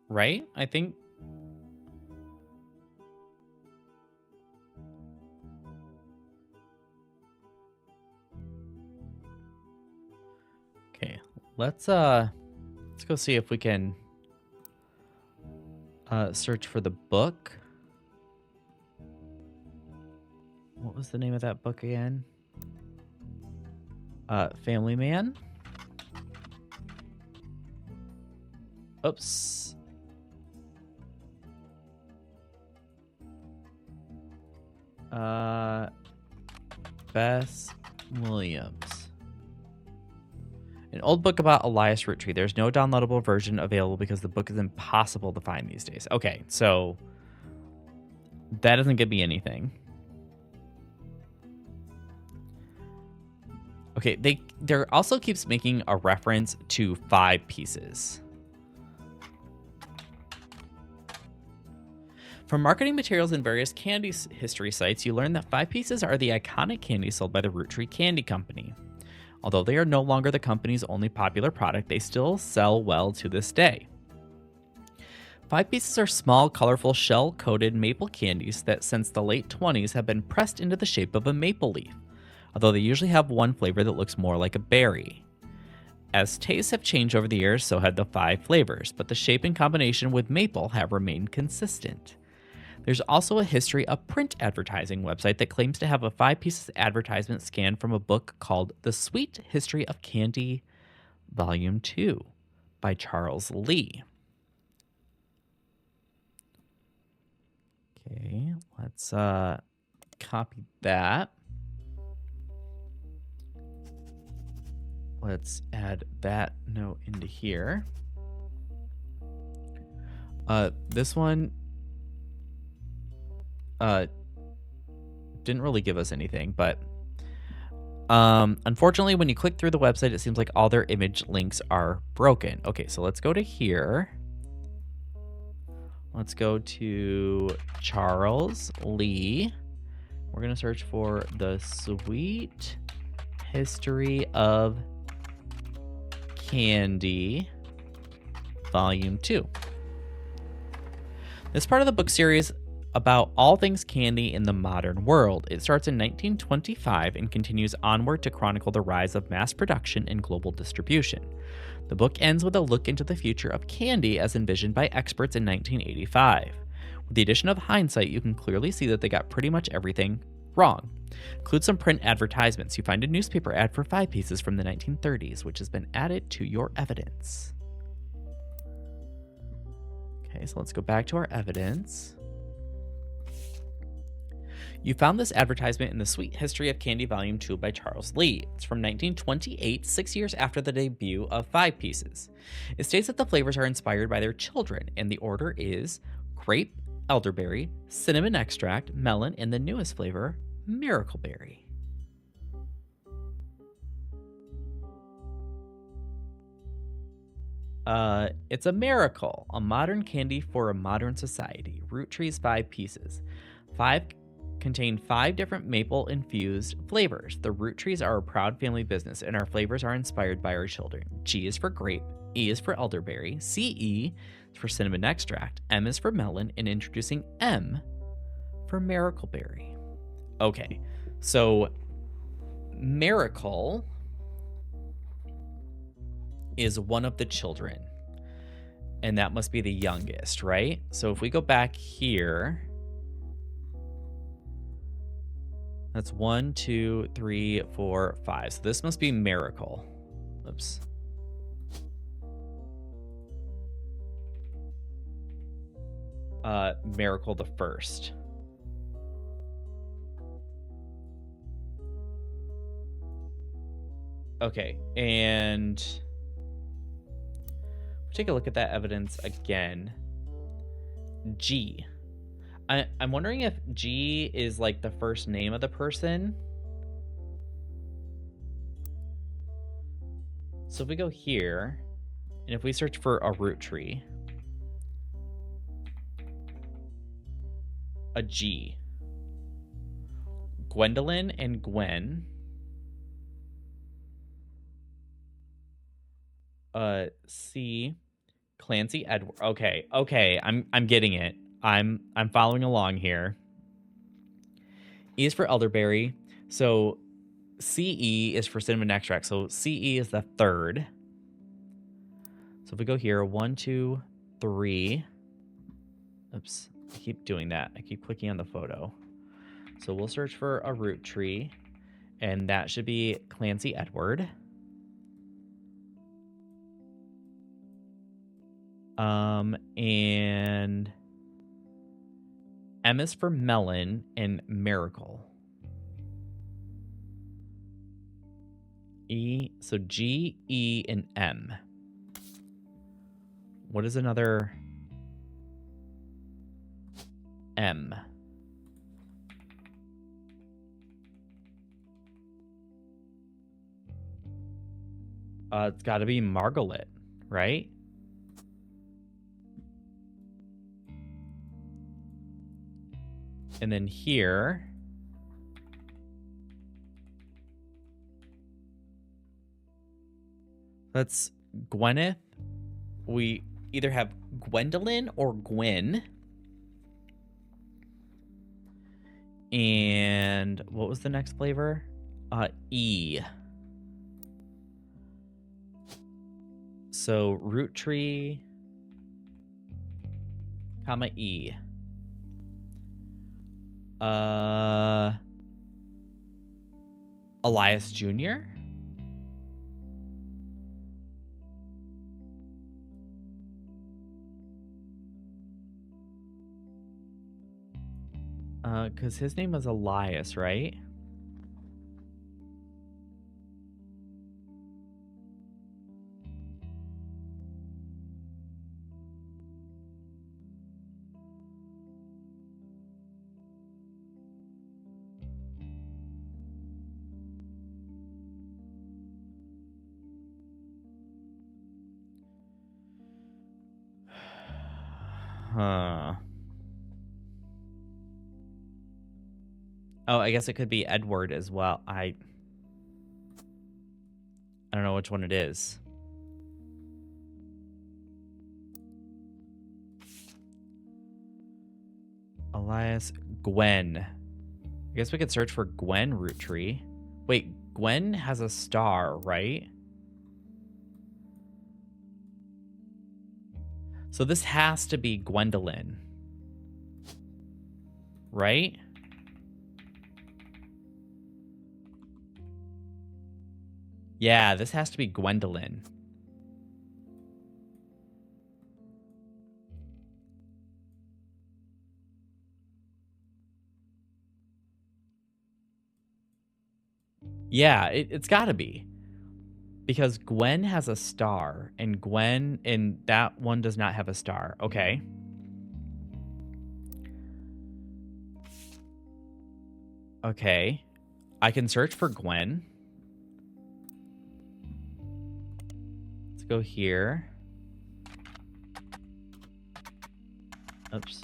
Right? I think. Okay, let's go see if we can search for the book. What was the name of that book again? Family Man. Oops. Bess Williams. An old book about Elias Roottrees. There's no downloadable version available because the book is impossible to find these days. Okay, so that doesn't give me anything. Okay, there also keeps making a reference to 5 pieces. From marketing materials and various candy history sites, you learn that 5 pieces are the iconic candy sold by the Roottrees Candy Company. Although they are no longer the company's only popular product, they still sell well to this day. 5 pieces are small, colorful, shell-coated maple candies that since the late 20s have been pressed into the shape of a maple leaf, although they usually have one flavor that looks more like a berry. As tastes have changed over the years, so have the 5 flavors, but the shape and combination with maple have remained consistent. There's also a history of print advertising website that claims to have a 5 pieces advertisement scanned from a book called The Sweet History of Candy, Volume 2 by Charles Lee. Okay, let's copy that. Let's add that note into here. This one didn't really give us anything, but unfortunately, when you click through the website, it seems like all their image links are broken. Okay, so let's go to here. Let's go to Charles Lee. We're going to search for The Sweet History of Candy, Volume 2. This part of the book series about all things candy in the modern world. It starts in 1925 and continues onward to chronicle the rise of mass production and global distribution. The book ends with a look into the future of candy as envisioned by experts in 1985. With the addition of hindsight, you can clearly see that they got pretty much everything wrong. Include some print advertisements. You find a newspaper ad for 5 pieces from the 1930s, which has been added to your evidence. Okay, so let's go back to our evidence. You found this advertisement in The Sweet History of Candy Volume 2 by Charles Lee. It's from 1928, 6 years after the debut of 5 pieces. It states that the flavors are inspired by their children, and the order is grape, elderberry, cinnamon extract, melon, and the newest flavor, miracle berry. It's a miracle, a modern candy for a modern society. Roottrees 5 pieces. 5 contain 5 different maple-infused flavors. The Roottrees are a proud family business, and our flavors are inspired by our children. G is for grape, E is for elderberry, CE is for cinnamon extract, M is for melon, and introducing M for miracle berry. Okay, so Miracle is one of the children, and that must be the youngest, right? So if we go back here, that's 1, 2, 3, 4, 5. So this must be Miracle. Oops. Miracle the First. Okay, and take a look at that evidence again. G. I'm wondering if G is like the first name of the person. So if we go here, and if we search for a root tree, a G, Gwendolyn and Gwen, C, Clancy Edward. Okay, I'm getting it. I'm following along here. E is for elderberry. So CE is for cinnamon extract. So CE is the third. So if we go here, 1, 2, 3. Oops, I keep doing that. I keep clicking on the photo. So we'll search for a root tree, and that should be Clancy Edward. And M is for melon and miracle. E, so G, E, and M. What is another M? It's got to be Margaret, right? And then here, that's Gwyneth. We either have Gwendolyn or Gwen. And what was the next flavor? E. So root tree, comma E. Elias Jr. Because his name was Elias, right? Huh. Oh, I guess it could be Edward as well. I don't know which one it is. Elias, Gwen. I guess we could search for Gwen root tree. Wait, Gwen has a star, right? So this has to be Gwendolyn, right? Yeah, this has to be Gwendolyn. Yeah, it's got to be. Because Gwen has a star, and that one does not have a star. Okay. Okay. I can search for Gwen. Let's go here. Oops.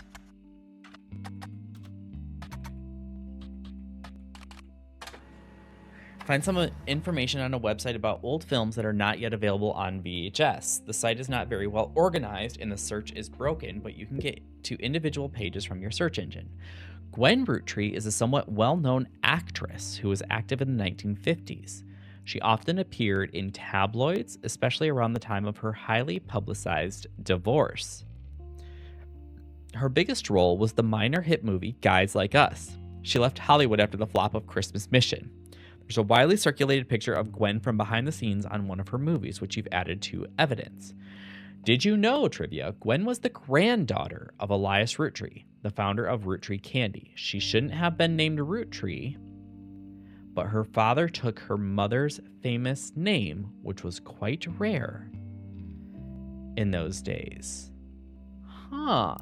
Find some information on a website about old films that are not yet available on VHS. The site is not very well organized and the search is broken, but you can get to individual pages from your search engine. Gwen Roottrees is a somewhat well-known actress who was active in the 1950s. She often appeared in tabloids, especially around the time of her highly publicized divorce. Her biggest role was the minor hit movie Guys Like Us. She left Hollywood after the flop of Christmas Mission. There's a widely circulated picture of Gwen from behind the scenes on one of her movies, which you've added to evidence. Did you know, trivia, Gwen was the granddaughter of Elias Roottree, the founder of Roottree Candy. She shouldn't have been named Roottree, but her father took her mother's famous name, which was quite rare in those days. Huh.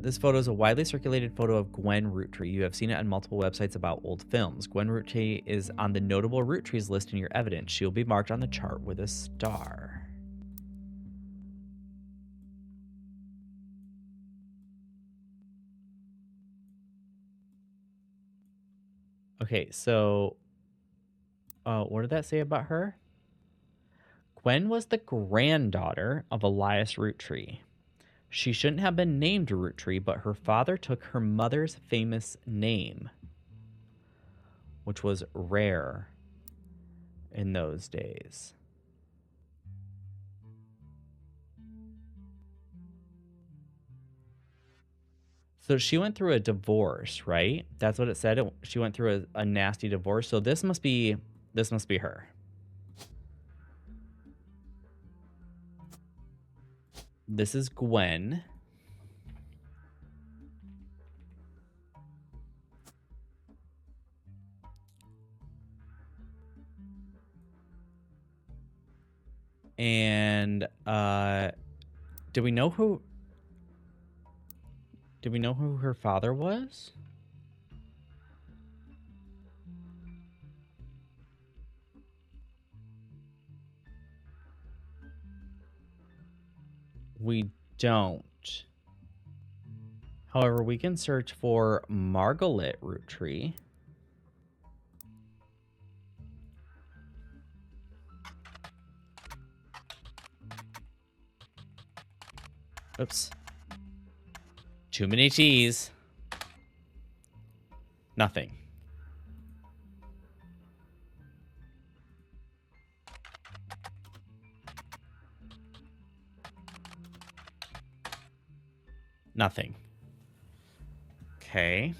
This photo is a widely circulated photo of Gwen Roottree. You have seen it on multiple websites about old films. Gwen Roottree is on the notable Roottrees list in your evidence. She will be marked on the chart with a star. Okay, so what did that say about her? Gwen was the granddaughter of Elias Roottree. She shouldn't have been named Roottree, but her father took her mother's famous name, which was rare in those days. So she went through a divorce, right? That's what it said. She went through a nasty divorce. So this must be her. This is Gwen. And do we know who her father was? We don't. However, we can search for Margaret Roottree. Oops. Too many T's. Nothing. Nothing. Okay.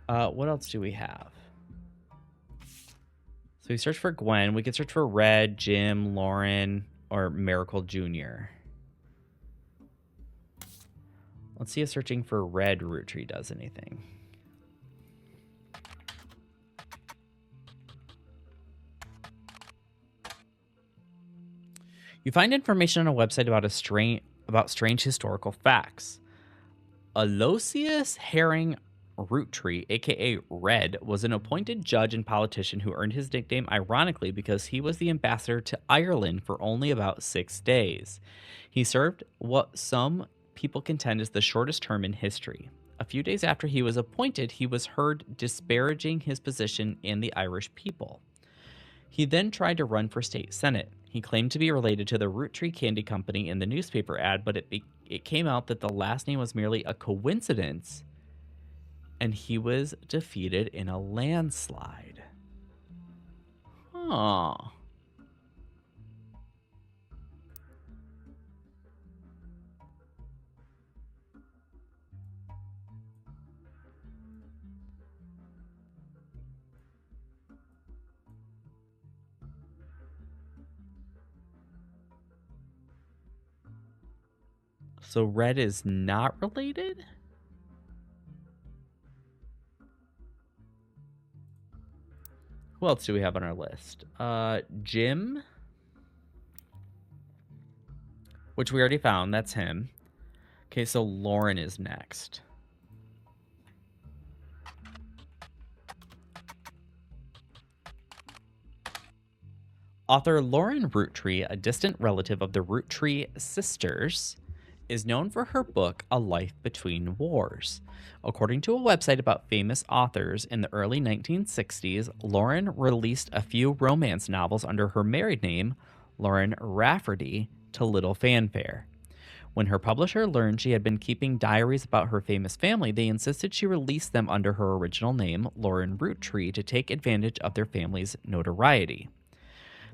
What else do we have? So we search for Gwen. We could search for Red, Jim, Lauren, or Miracle Jr. Let's see if searching for Red Roottree does anything. You find information on a website about strange historical facts. Aloysius Herring Roottree, aka Red, was an appointed judge and politician who earned his nickname ironically because he was the ambassador to Ireland for only about 6 days. He served what some people contend is the shortest term in history. A few days after he was appointed, he was heard disparaging his position and the Irish people. He then tried to run for state senate. He claimed to be related to the Roottree Candy Company in the newspaper ad, but it came out that the last name was merely a coincidence, and he was defeated in a landslide. Huh. So Red is not related? Who else do we have on our list? Jim, which we already found. That's him. Okay, so Lauren is next. Author Lauren Roottree, a distant relative of the Roottree sisters, is known for her book, A Life Between Wars. According to a website about famous authors in the early 1960s, Lauren released a few romance novels under her married name, Lauren Rafferty, to little fanfare. When her publisher learned she had been keeping diaries about her famous family, they insisted she release them under her original name, Lauren Roottree, to take advantage of their family's notoriety.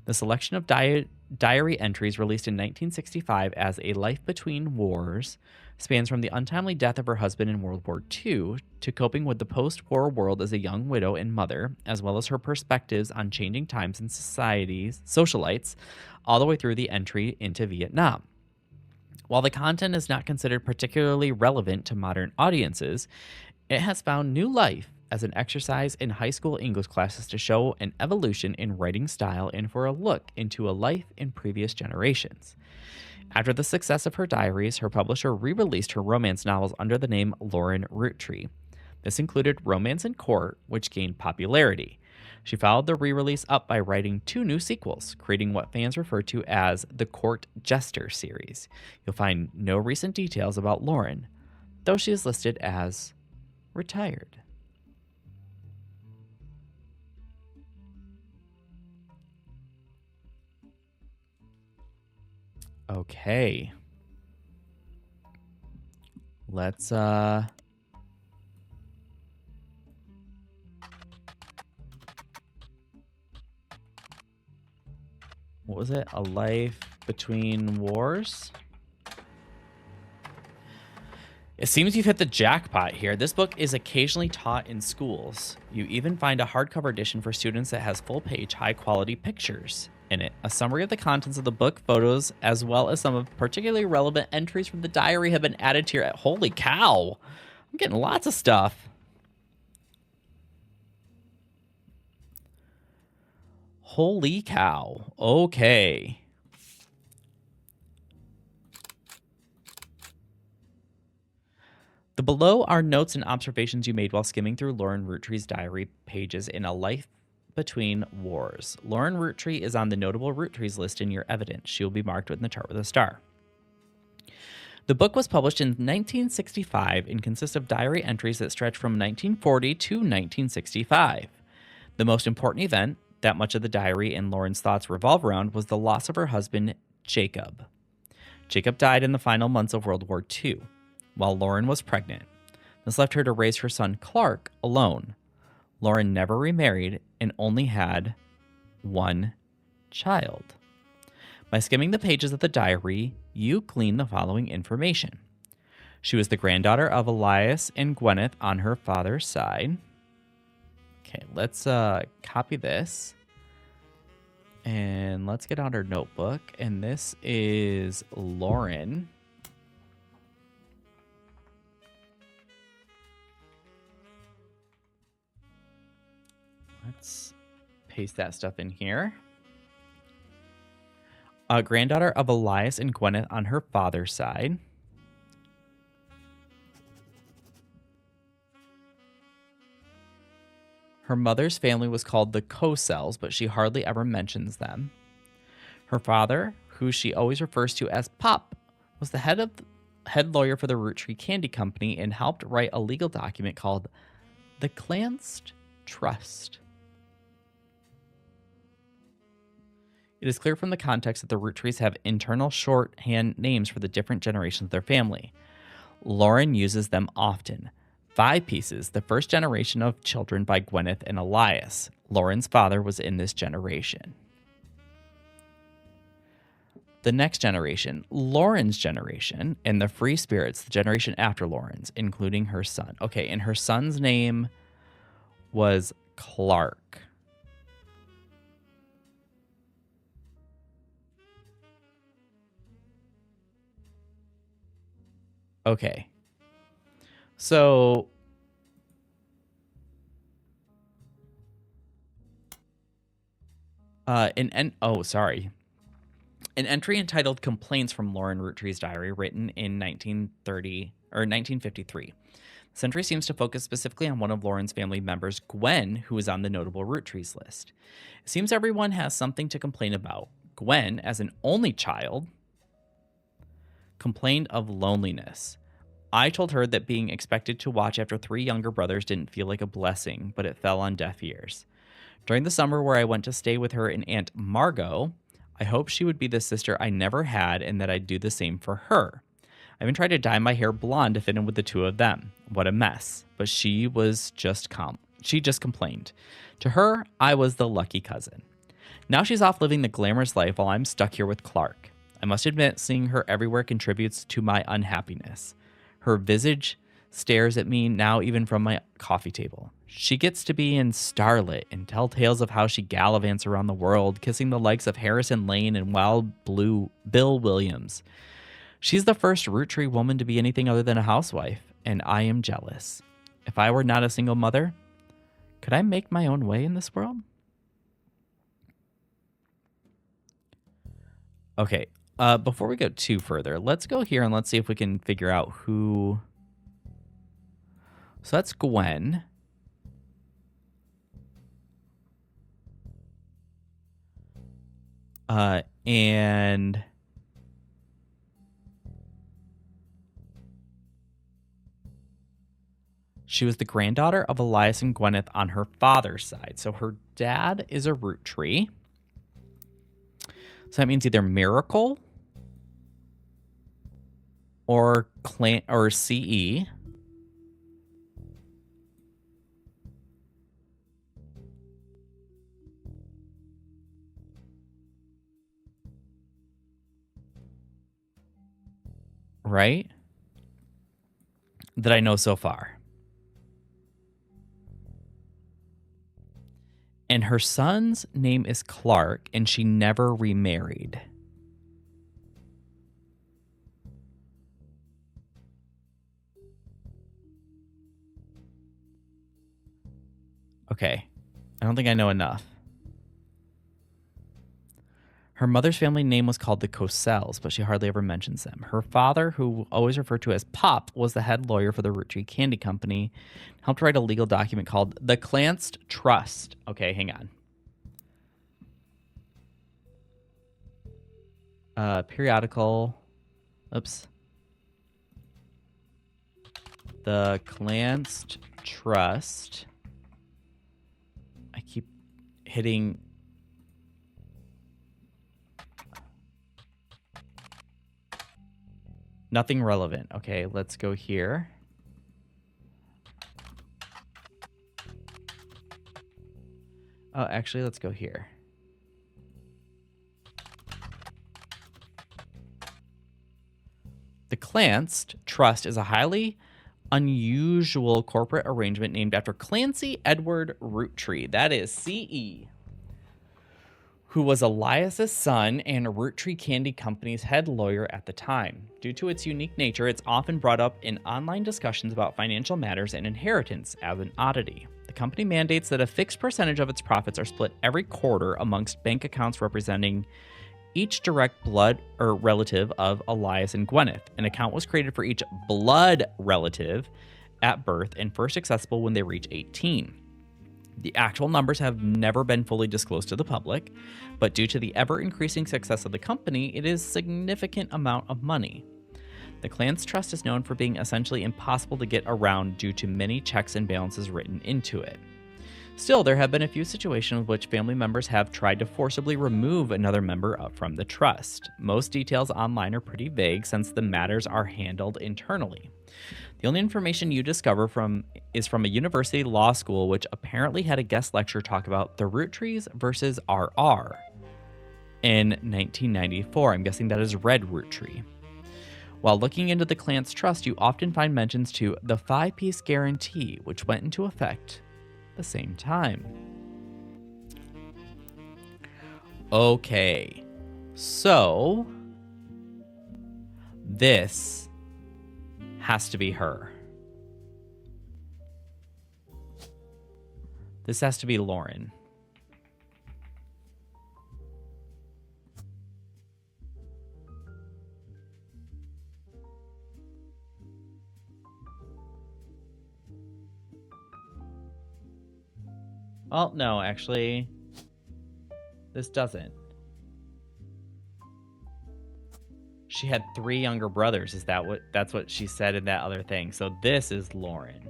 The selection of diary entries released in 1965 as A Life Between Wars spans from the untimely death of her husband in World War II to coping with the post-war world as a young widow and mother, as well as her perspectives on changing times and societies, socialites, all the way through the entry into Vietnam. While the content is not considered particularly relevant to modern audiences, it has found new life as an exercise in high school English classes to show an evolution in writing style and for a look into a life in previous generations. After the success of her diaries, her publisher re-released her romance novels under the name Lauren Roottrees. This included Romance in Court, which gained popularity. She followed the re-release up by writing 2 new sequels, creating what fans refer to as the Court Jester series. You'll find no recent details about Lauren, though she is listed as retired. Okay. Let's what was it? A Life Between Wars? It seems you've hit the jackpot here. This book is occasionally taught in schools. You even find a hardcover edition for students that has full-page, high-quality pictures in it. A summary of the contents of the book, photos, as well as some of particularly relevant entries from the diary have been added to your... Holy cow! I'm getting lots of stuff. Holy cow. Okay. The below are notes and observations you made while skimming through Lauren Roottrees' diary pages in A Life Between Wars. Lauren Roottrees is on the notable Roottrees list in your evidence. She will be marked in the chart with a star. The book was published in 1965 and consists of diary entries that stretch from 1940 to 1965. The most important event that much of the diary and Lauren's thoughts revolve around was the loss of her husband, Jacob. Jacob died in the final months of World War II, while Lauren was pregnant. This left her to raise her son, Clark, alone. Lauren never remarried and only had one child. By skimming the pages of the diary, you glean the following information. She was the granddaughter of Elias and Gwyneth on her father's side. Okay, let's copy this. And let's get out our notebook. And this is Lauren. Let's paste that stuff in here. A granddaughter of Elias and Gwyneth on her father's side. Her mother's family was called the Cossells, but she hardly ever mentions them. Her father, who she always refers to as Pop, was the head lawyer for the Roottrees Candy Company and helped write a legal document called the Clanced Trust. It is clear from the context that the Roottrees have internal shorthand names for the different generations of their family. Lauren uses them often. 5 pieces, the first generation of children by Gwyneth and Elias. Lauren's father was in this generation. The next generation, Lauren's generation, and the Free Spirits, the generation after Lauren's, including her son. Okay, and her son's name was Clark. Okay. So an entry entitled Complaints from Lauren Roottrees' Diary, written in 1953. This entry seems to focus specifically on one of Lauren's family members, Gwen, who is on the notable Roottrees list. It seems everyone has something to complain about. Gwen, as an only child, complained of loneliness. I told her that being expected to watch after 3 younger brothers didn't feel like a blessing, but it fell on deaf ears. During the summer where I went to stay with her and Aunt Margot, I hoped she would be the sister I never had and that I'd do the same for her. I even tried to dye my hair blonde to fit in with the 2 of them. What a mess. But she just complained. To her, I was the lucky cousin. Now she's off living the glamorous life while I'm stuck here with Clark. I must admit, seeing her everywhere contributes to my unhappiness. Her visage stares at me now even from my coffee table. She gets to be in Starlit and tell tales of how she gallivants around the world, kissing the likes of Harrison Lane and Wild Blue Bill Williams. She's the first Roottrees woman to be anything other than a housewife, and I am jealous. If I were not a single mother, could I make my own way in this world? Okay, before we go too further, let's go here and let's see if we can figure out who... So that's Gwen. And... She was the granddaughter of Elias and Gwyneth on her father's side. So her dad is a Roottrees. So that means either Miracle or CE. Right? That I know so far. And her son's name is Clark, and she never remarried. Okay. I don't think I know enough. Her mother's family name was called the Cossells, but she hardly ever mentions them. Her father, who always referred to as Pop, was the head lawyer for the Roottrees Candy Company, helped write a legal document called the Clanced Trust. Okay, hang on. Periodical. Oops. The Clanced Trust. I keep hitting... Nothing relevant. Okay, let's go here. Oh, actually, let's go here. The Clanced Trust is a highly unusual corporate arrangement named after Clancy Edward Roottrees. That is CE. Who was Elias's son and Roottrees Candy Company's head lawyer at the time. Due to its unique nature, it's often brought up in online discussions about financial matters and inheritance as an oddity. The company mandates that a fixed percentage of its profits are split every quarter amongst bank accounts representing each direct blood or relative of Elias and Gwyneth. An account was created for each blood relative at birth and first accessible when they reach 18. The actual numbers have never been fully disclosed to the public, but due to the ever-increasing success of the company, it is a significant amount of money. The Clanced Trust is known for being essentially impossible to get around due to many checks and balances written into it. Still, there have been a few situations in which family members have tried to forcibly remove another member from the trust. Most details online are pretty vague since the matters are handled internally. The only information you discover is from a university law school, which apparently had a guest lecture talk about the Roottrees versus RR in 1994. I'm guessing that is Red Roottrees. While looking into the Clanced Trust, you often find mentions to the 5-piece guarantee, which went into effect the same time. Okay, so this has to be her. This has to be Lauren. Well, no, actually, this doesn't. She had 3 younger brothers. Is that what? That's what she said in that other thing. So this is Lauren.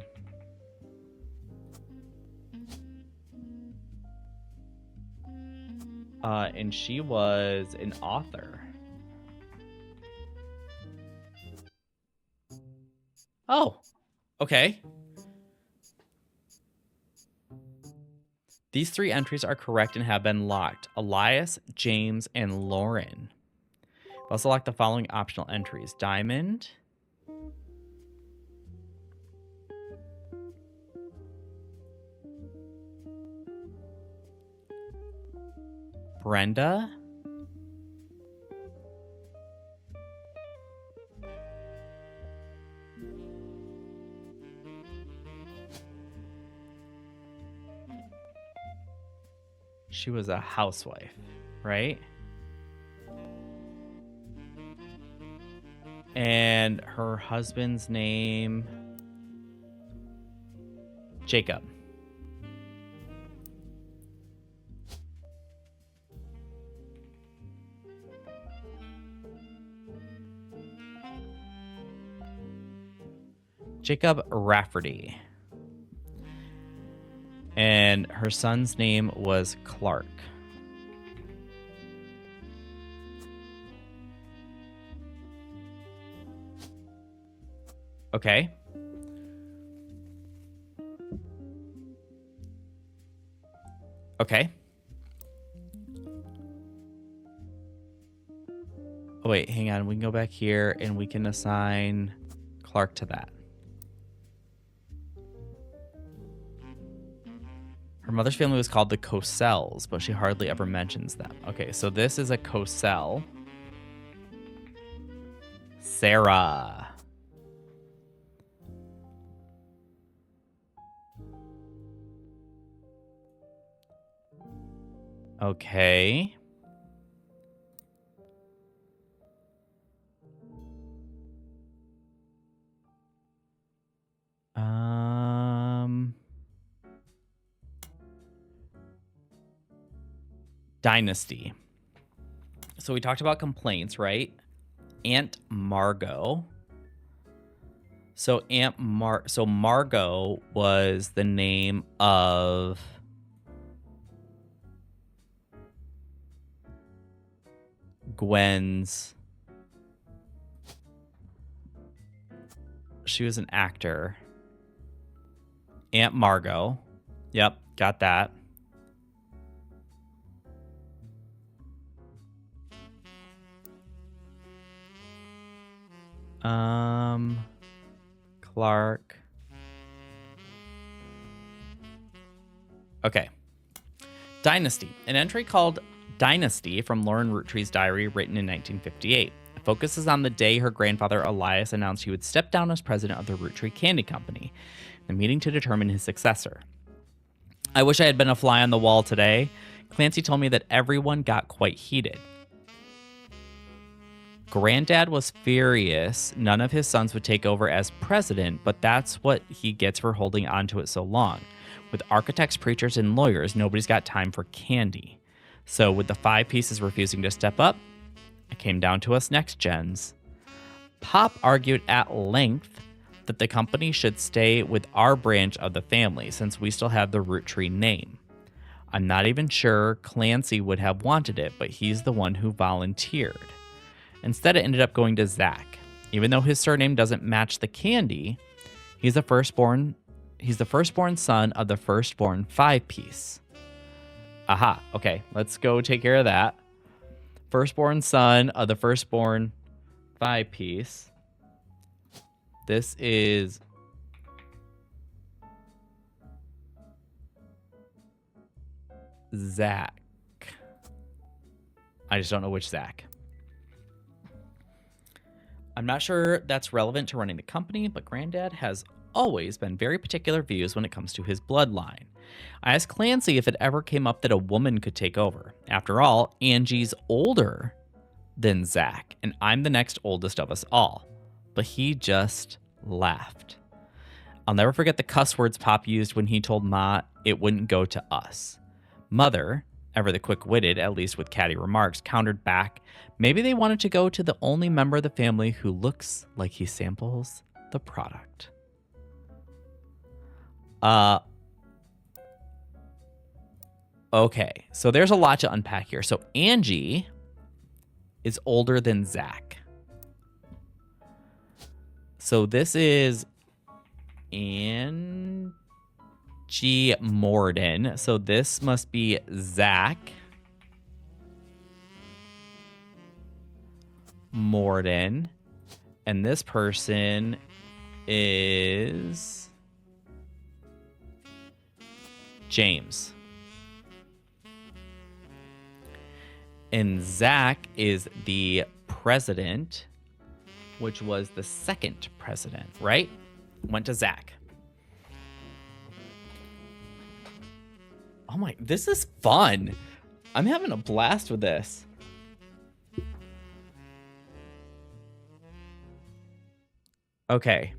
And she was an author. Oh, okay. These 3 entries are correct and have been locked. Elias, James, and Lauren. I'll select the following optional entries. Diamond. Brenda. She was a housewife, right? And her husband's name, Jacob. Jacob Rafferty. And her son's name was Clark. Okay. Okay. Oh, wait, hang on. We can go back here and we can assign Clark to that. Her mother's family was called the Cossells, but she hardly ever mentions them. Okay, so this is a Cosell. Sarah. Okay. Dynasty. So we talked about complaints, right? Aunt Margot. So Margot was the name of Gwen's. She was an actor. Aunt Margot. Yep, got that. Clark. Okay. Dynasty. An entry called Dynasty from Lauren Roottrees' diary written in 1958. It focuses on the day her grandfather Elias announced he would step down as president of the Roottree Candy Company, the meeting to determine his successor. I wish I had been a fly on the wall today. Clancy told me that everyone got quite heated. Granddad was furious none of his sons would take over as president, but that's what he gets for holding on to it so long. With architects, preachers, and lawyers, nobody's got time for candy. So with the 5 pieces refusing to step up, it came down to us next gens. Pop argued at length that the company should stay with our branch of the family since we still have the Roottree name. I'm not even sure Clancy would have wanted it, but he's the one who volunteered. Instead, it ended up going to Zach. Even though his surname doesn't match the candy, he's the firstborn son of the firstborn 5-piece. Aha, okay, let's go take care of that. Firstborn son of the firstborn 5-piece. This is Zach. I just don't know which Zach. I'm not sure that's relevant to running the company, but Granddad has always been very particular views when it comes to his bloodline. I asked Clancy if it ever came up that a woman could take over. After all, Angie's older than Zach, and I'm the next oldest of us all. But he just laughed. I'll never forget the cuss words Pop used when he told Ma it wouldn't go to us. Mother, ever the quick-witted, at least with catty remarks, countered back, maybe they wanted to go to the only member of the family who looks like he samples the product. Okay, so there's a lot to unpack here. So Angie is older than Zach. So this is Angie. G. Morden. So this must be Zach Morden. And this person is James. And Zach is the president, which was the second president, right? Went to Zach. Oh my, this is fun. I'm having a blast with this. Okay.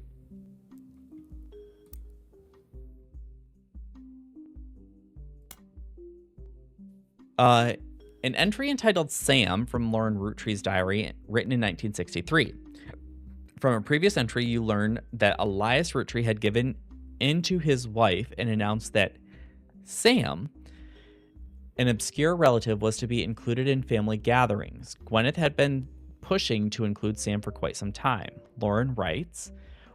An entry entitled Sam from Lauren Roottrees' diary, written in 1963. From a previous entry, you learn that Elias Roottree had given in to his wife and announced that Sam, an obscure relative, was to be included in family gatherings. Gwyneth had been pushing to include Sam for quite some time. Lauren writes,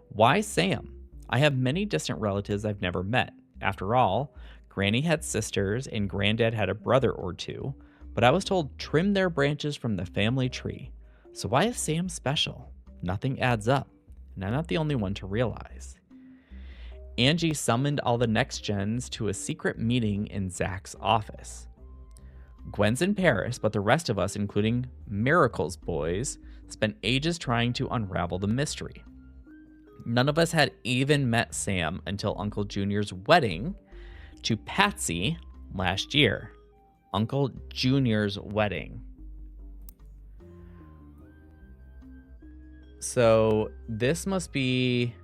"Why Sam? I have many distant relatives I've never met. After all, Granny had sisters and Granddad had a brother or two, but I was told trim their branches from the family tree. So why is Sam special? Nothing adds up, and I'm not the only one to realize." Angie summoned all the next gens to a secret meeting in Zach's office. Gwen's in Paris, but the rest of us, including Miracle's boys, spent ages trying to unravel the mystery. None of us had even met Sam until Uncle Junior's wedding to Patsy last year. Uncle Junior's wedding. So this must be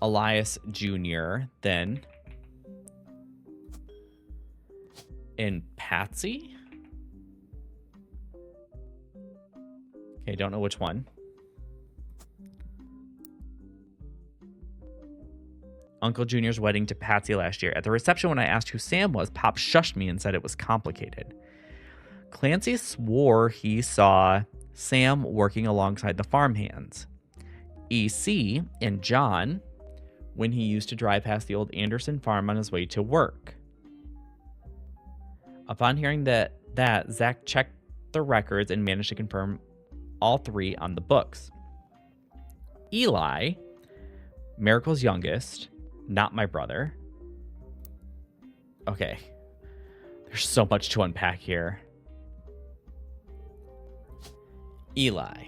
Elias Jr. then. And Patsy? Okay, don't know which one. Uncle Junior's wedding to Patsy last year. At the reception, when I asked who Sam was, Pop shushed me and said it was complicated. Clancy swore he saw Sam working alongside the farmhands. EC and John when he used to drive past the old Anderson farm on his way to work. Upon hearing that, Zach checked the records and managed to confirm all three on the books. Eli, Miracle's youngest, not my brother. Okay. There's so much to unpack here. Eli.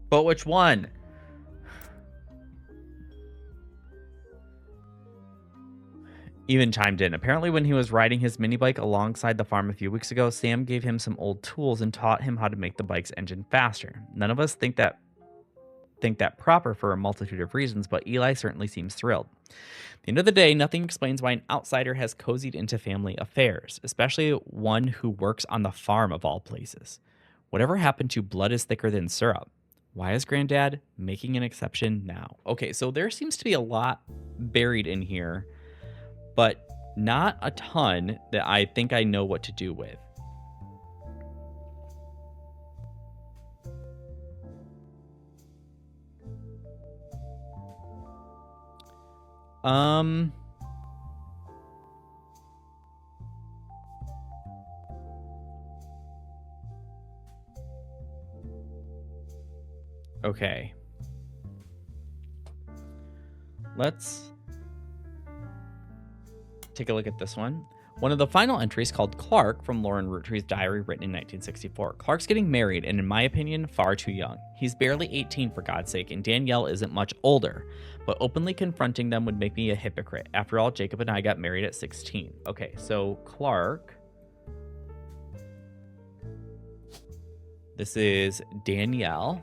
But which one? Even chimed in. Apparently, when he was riding his mini bike alongside the farm a few weeks ago, Sam gave him some old tools and taught him how to make the bike's engine faster. None of us think that proper for a multitude of reasons, but Eli certainly seems thrilled. At the end of the day, nothing explains why an outsider has cozied into family affairs, especially one who works on the farm of all places. Whatever happened to blood is thicker than syrup? Why is Granddad making an exception now? Okay, so there seems to be a lot buried in here, but not a ton that I think I know what to do with. Okay. Let's take a look at this one. One of the final entries, called Clark, from Lauren Roottree's diary, written in 1964. Clark's getting married, and in my opinion, far too young. He's barely 18, for God's sake, and Danielle isn't much older, but openly confronting them would make me a hypocrite. After all, Jacob and I got married at 16. Okay, so Clark. This is Danielle.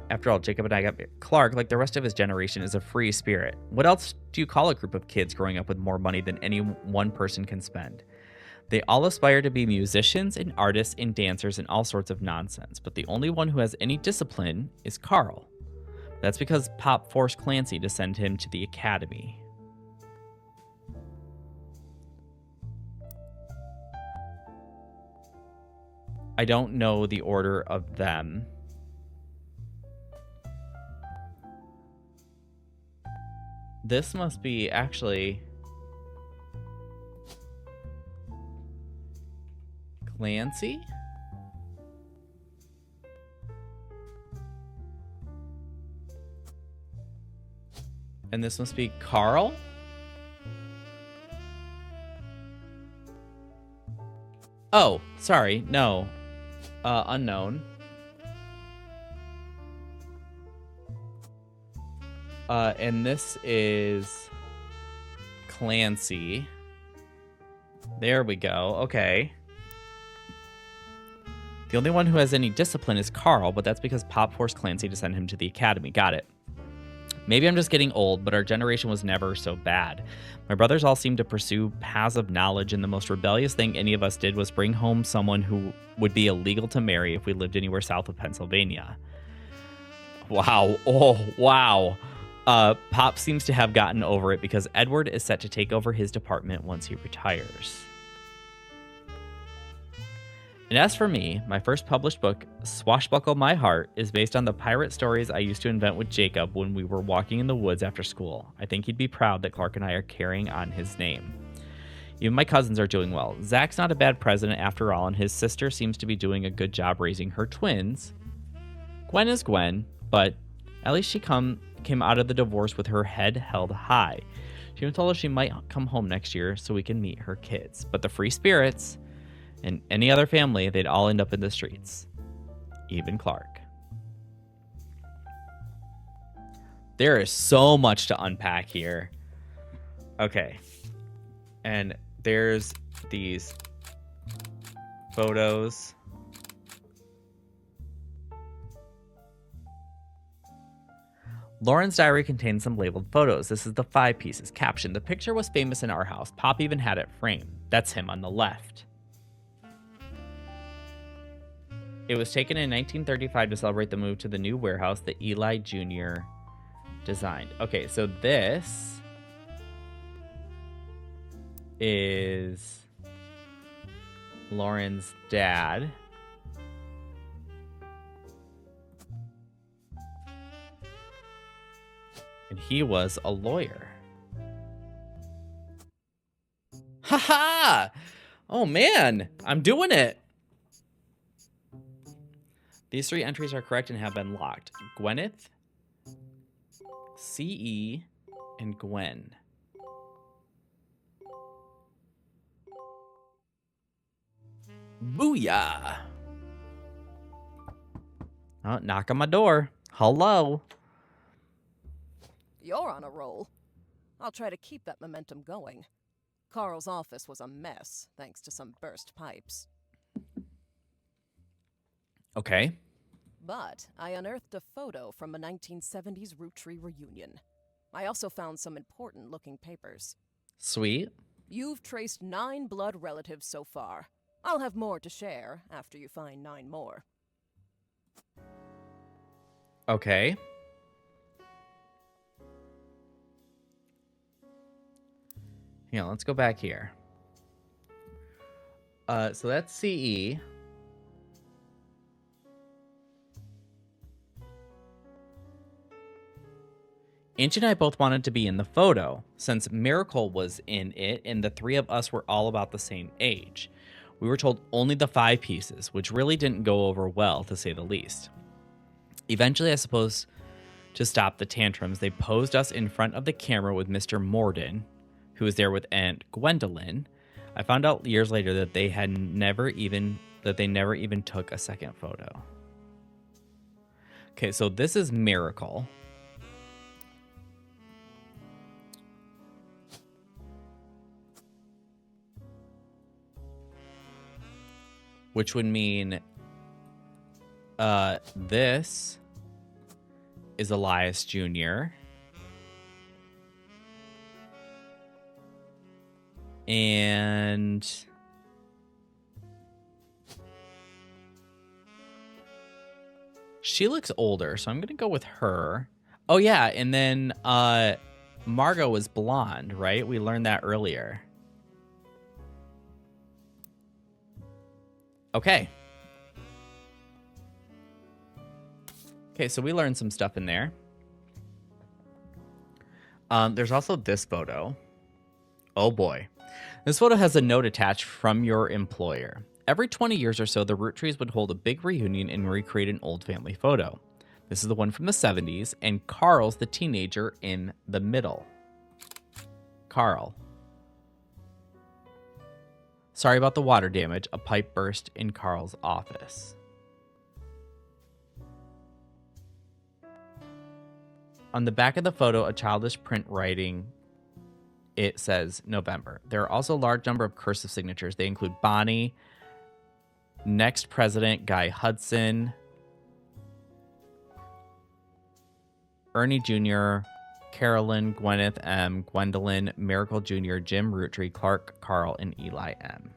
After all, Jacob and I got Clark, like the rest of his generation, is a free spirit. What else do you call a group of kids growing up with more money than any one person can spend? They all aspire to be musicians and artists and dancers and all sorts of nonsense, but the only one who has any discipline is Carl. That's because Pop forced Clancy to send him to the academy. I don't know the order of them. This must be actually Clancy? And this must be Carl? Oh, sorry. No. Unknown. And this is Clancy. There we go. Okay. The only one who has any discipline is Carl, but that's because Pop forced Clancy to send him to the academy. Got it. Maybe I'm just getting old, but our generation was never so bad. My brothers all seemed to pursue paths of knowledge, and the most rebellious thing any of us did was bring home someone who would be illegal to marry if we lived anywhere south of Pennsylvania. Wow. Oh, wow. Pop seems to have gotten over it because Edward is set to take over his department once he retires. And as for me, my first published book, Swashbuckle My Heart, is based on the pirate stories I used to invent with Jacob when we were walking in the woods after school. I think he'd be proud that Clark and I are carrying on his name. Even my cousins are doing well. Zach's not a bad president after all, and his sister seems to be doing a good job raising her twins. Gwen is Gwen, but at least she came out of the divorce with her head held high. She even told us she might come home next year so we can meet her kids. But the free spirits and any other family, they'd all end up in the streets. Even Clark. There is so much to unpack here. Okay. And there's these photos. Lauren's diary contains some labeled photos. This is the 5 pieces. Caption: the picture was famous in our house. Pop even had it framed. That's him on the left. It was taken in 1935 to celebrate the move to the new warehouse that Eli Jr. designed. Okay, so this is Lauren's dad. And he was a lawyer. Ha! Oh man, I'm doing it. These 3 entries are correct and have been locked. Gwyneth, CE, and Gwen. Booyah! Oh, knock on my door. Hello. You're on a roll. I'll try to keep that momentum going. Carl's office was a mess, thanks to some burst pipes. Okay. But I unearthed a photo from a 1970s Roottrees reunion. I also found some important-looking papers. Sweet. You've traced 9 blood relatives so far. I'll have more to share after you find 9 more. Okay. Yeah, let's go back here. So that's CE. Angie and I both wanted to be in the photo, since Miracle was in it and the 3 of us were all about the same age. We were told only the 5 pieces, which really didn't go over well, to say the least. Eventually, I suppose, to stop the tantrums, they posed us in front of the camera with Mr. Morden, who was there with Aunt Gwendolyn. I found out years later that they never even took a second photo. Okay, so this is Miracle. Which would mean this is Elias Jr. And She looks older, so I'm going to go with her. Oh, yeah, and then Margot was blonde, right? We learned that earlier. Okay. Okay, so we learned some stuff in there. There's also this photo. Oh, boy. This photo has a note attached from your employer. Every 20 years or so, the Roottrees would hold a big reunion and recreate an old family photo. This is the one from the 70s, and Carl's the teenager in the middle. Carl. Sorry about the water damage. A pipe burst in Carl's office. On the back of the photo, a childish print writing, it says November. There are also a large number of cursive signatures. They include Bonnie, next president Guy Hudson, Ernie Jr., Carolyn, Gwyneth M., Gwendolyn, Miracle Jr., Jim Roottree, Clark, Carl, and Eli M.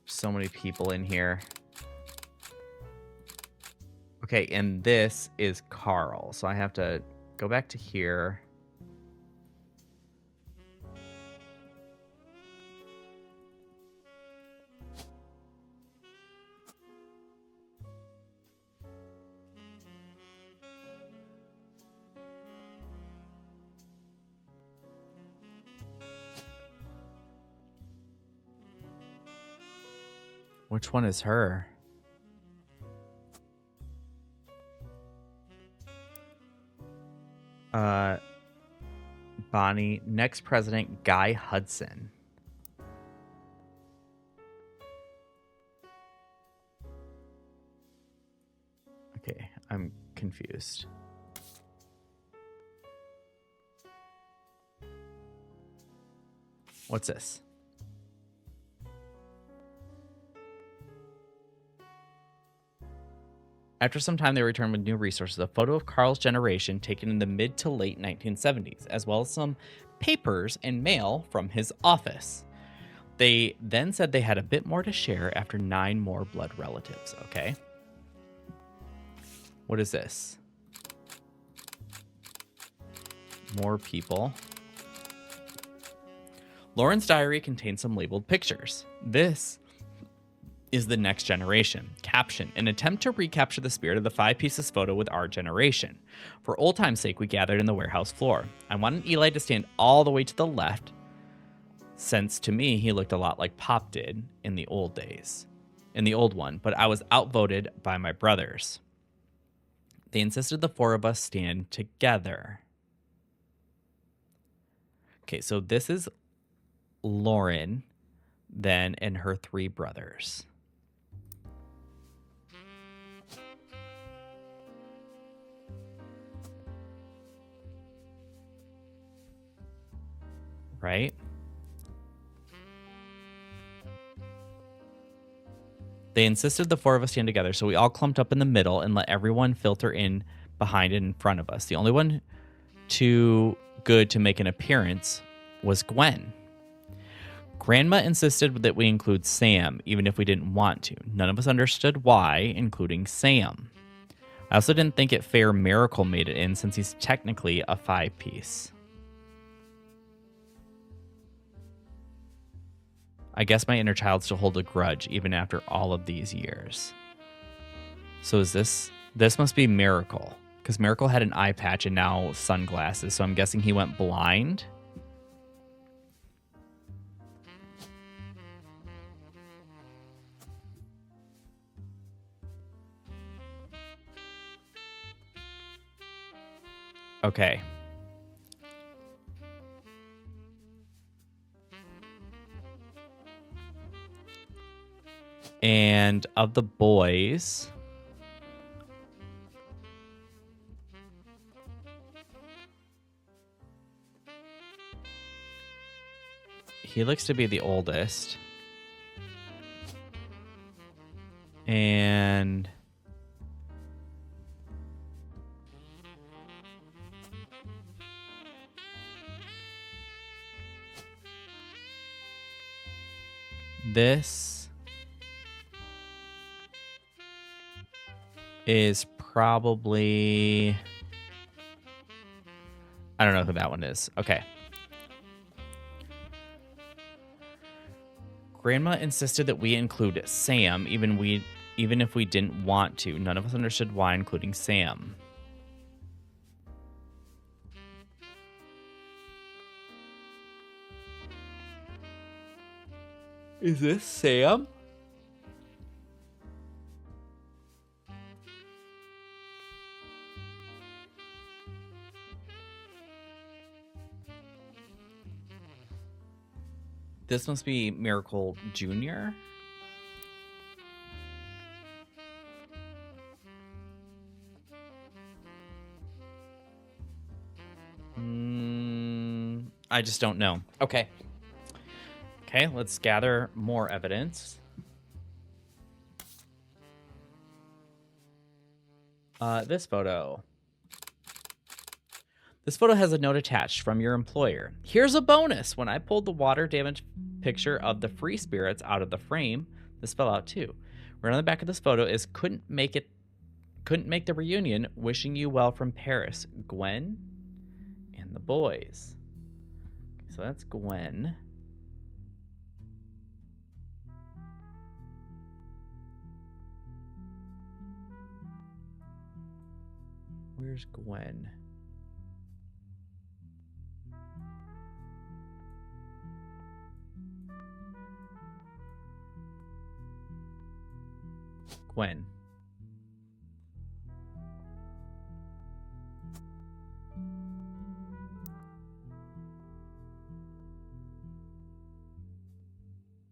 So many people in here. Okay, and this is Carl. So I have to go back to here. Which one is her? Bonnie, next president Guy Hudson. Okay, I'm confused. What's this? After some time, they returned with new resources, a photo of Carl's generation taken in the mid to late 1970s, as well as some papers and mail from his office. They then said they had a bit more to share after 9 more blood relatives. Okay. What is this? More people. Lauren's diary contains some labeled pictures. This is the next generation. Caption, an attempt to recapture the spirit of the 5 pieces photo with our generation. For old time's sake, we gathered in the warehouse floor. I wanted Eli to stand all the way to the left, since to me, he looked a lot like Pop did in the old days. In the old one, but I was outvoted by my brothers. They insisted the 4 of us stand together. Okay, so this is Lauren, then, and her 3 brothers. Right? They insisted the 4 of us stand together, so we all clumped up in the middle and let everyone filter in behind and in front of us. The only one too good to make an appearance was Gwen. Grandma insisted that we include Sam, even if we didn't want to. None of us understood why, including Sam. I also didn't think it fair Miracle made it in, since he's technically a 5-piece. I guess my inner child still holds a grudge even after all of these years. So is this must be Miracle, because Miracle had an eye patch and now sunglasses, so I'm guessing he went blind. Okay. And of the boys, he looks to be the oldest. And this is probably... I don't know who that one is. Okay. Grandma insisted that we include Sam, even if we didn't want to. None of us understood why, including Sam. Is this Sam? This must be Miracle Jr. I just don't know. Okay. Okay, let's gather more evidence. This photo. This photo has a note attached from your employer. Here's a bonus. When I pulled the water damage picture of the free spirits out of the frame, this fell out too. Right on the back of this photo is couldn't make the reunion. Wishing you well from Paris. Gwen and the boys. So that's Gwen. Where's Gwen? Gwen.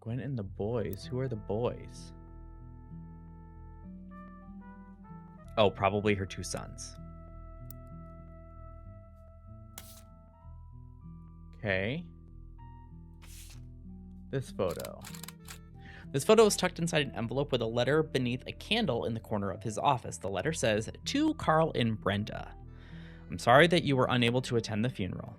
Gwen and the boys. Who are the boys? Oh, probably her two sons. Okay. This photo. This photo is tucked inside an envelope with a letter beneath a candle in the corner of his office. The letter says, "To Carl and Brenda. I'm sorry that you were unable to attend the funeral.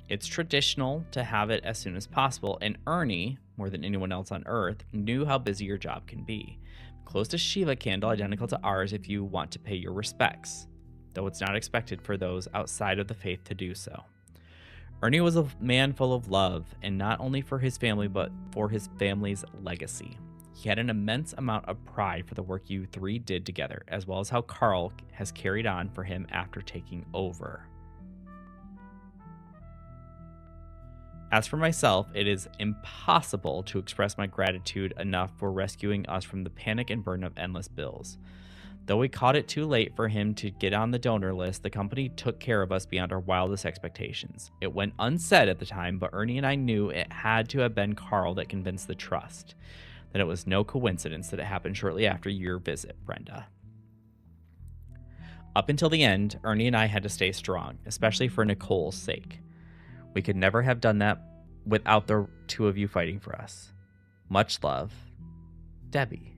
It's traditional to have it as soon as possible, and Ernie, more than anyone else on Earth, knew how busy your job can be. Closed a Shiva candle identical to ours if you want to pay your respects, though it's not expected for those outside of the faith to do so. Ernie was a man full of love, and not only for his family, but for his family's legacy. He had an immense amount of pride for the work you three did together, as well as how Carl has carried on for him after taking over. As for myself, it is impossible to express my gratitude enough for rescuing us from the panic and burden of endless bills. Though we caught it too late for him to get on the donor list, the company took care of us beyond our wildest expectations. It went unsaid at the time, but Ernie and I knew it had to have been Carl that convinced the trust that it was no coincidence that it happened shortly after your visit, Brenda. Up until the end, Ernie and I had to stay strong, especially for Nicole's sake. We could never have done that without the two of you fighting for us. Much love, Debbie."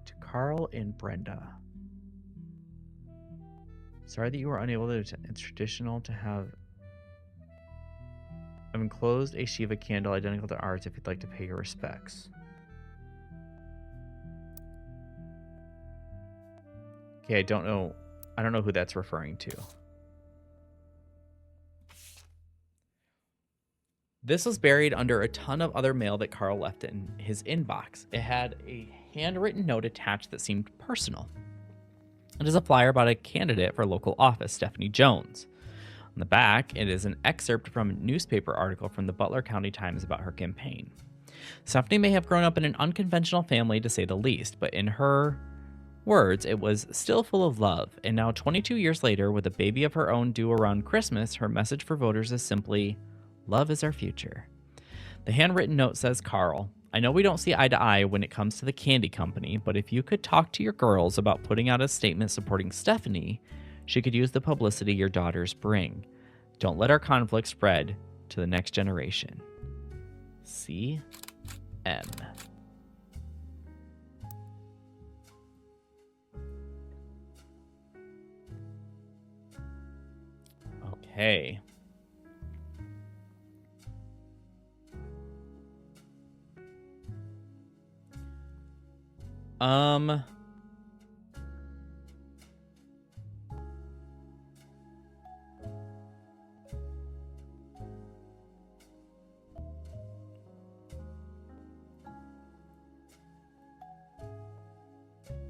To Carl and Brenda. Sorry that you were unable to attend. It's traditional to have... I've enclosed a Shiva candle identical to ours if you'd like to pay your respects. Okay, I don't know who that's referring to. This was buried under a ton of other mail that Carl left in his inbox. It had a handwritten note attached that seemed personal. It is a flyer about a candidate for local office, Stephanie Jones. On the back, it is an excerpt from a newspaper article from the Butler County Times about her campaign. Stephanie may have grown up in an unconventional family, to say the least, but in her words, it was still full of love. And now, 22 years later, with a baby of her own due around Christmas, her message for voters is simply, "Love is our future." The handwritten note says, "Carl, I know we don't see eye to eye when it comes to the candy company, but if you could talk to your girls about putting out a statement supporting Stephanie, she could use the publicity your daughters bring. Don't let our conflict spread to the next generation. C.M." Okay. Um,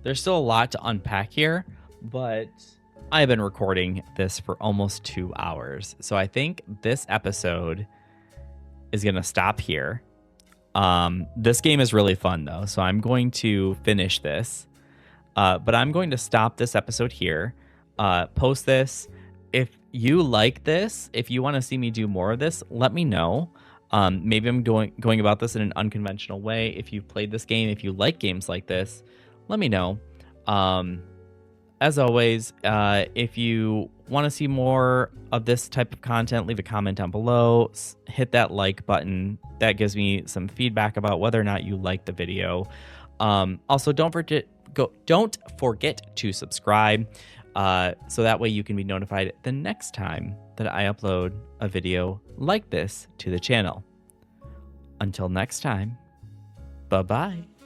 there's still a lot to unpack here, but I've been recording this for almost 2 hours. So I think this episode is going to stop here. This game is really fun though, so I'm going to finish this. But I'm going to stop this episode here. Post this. If you like this, if you want to see me do more of this, let me know. Maybe I'm going about this in an unconventional way. If you've played this game, if you like games like this, let me know. As always, if you want to see more of this type of content, leave a comment down below. Hit that like button. That gives me some feedback about whether or not you like the video. Also, don't forget to subscribe, so that way you can be notified the next time that I upload a video like this to the channel. Until next time, bye-bye.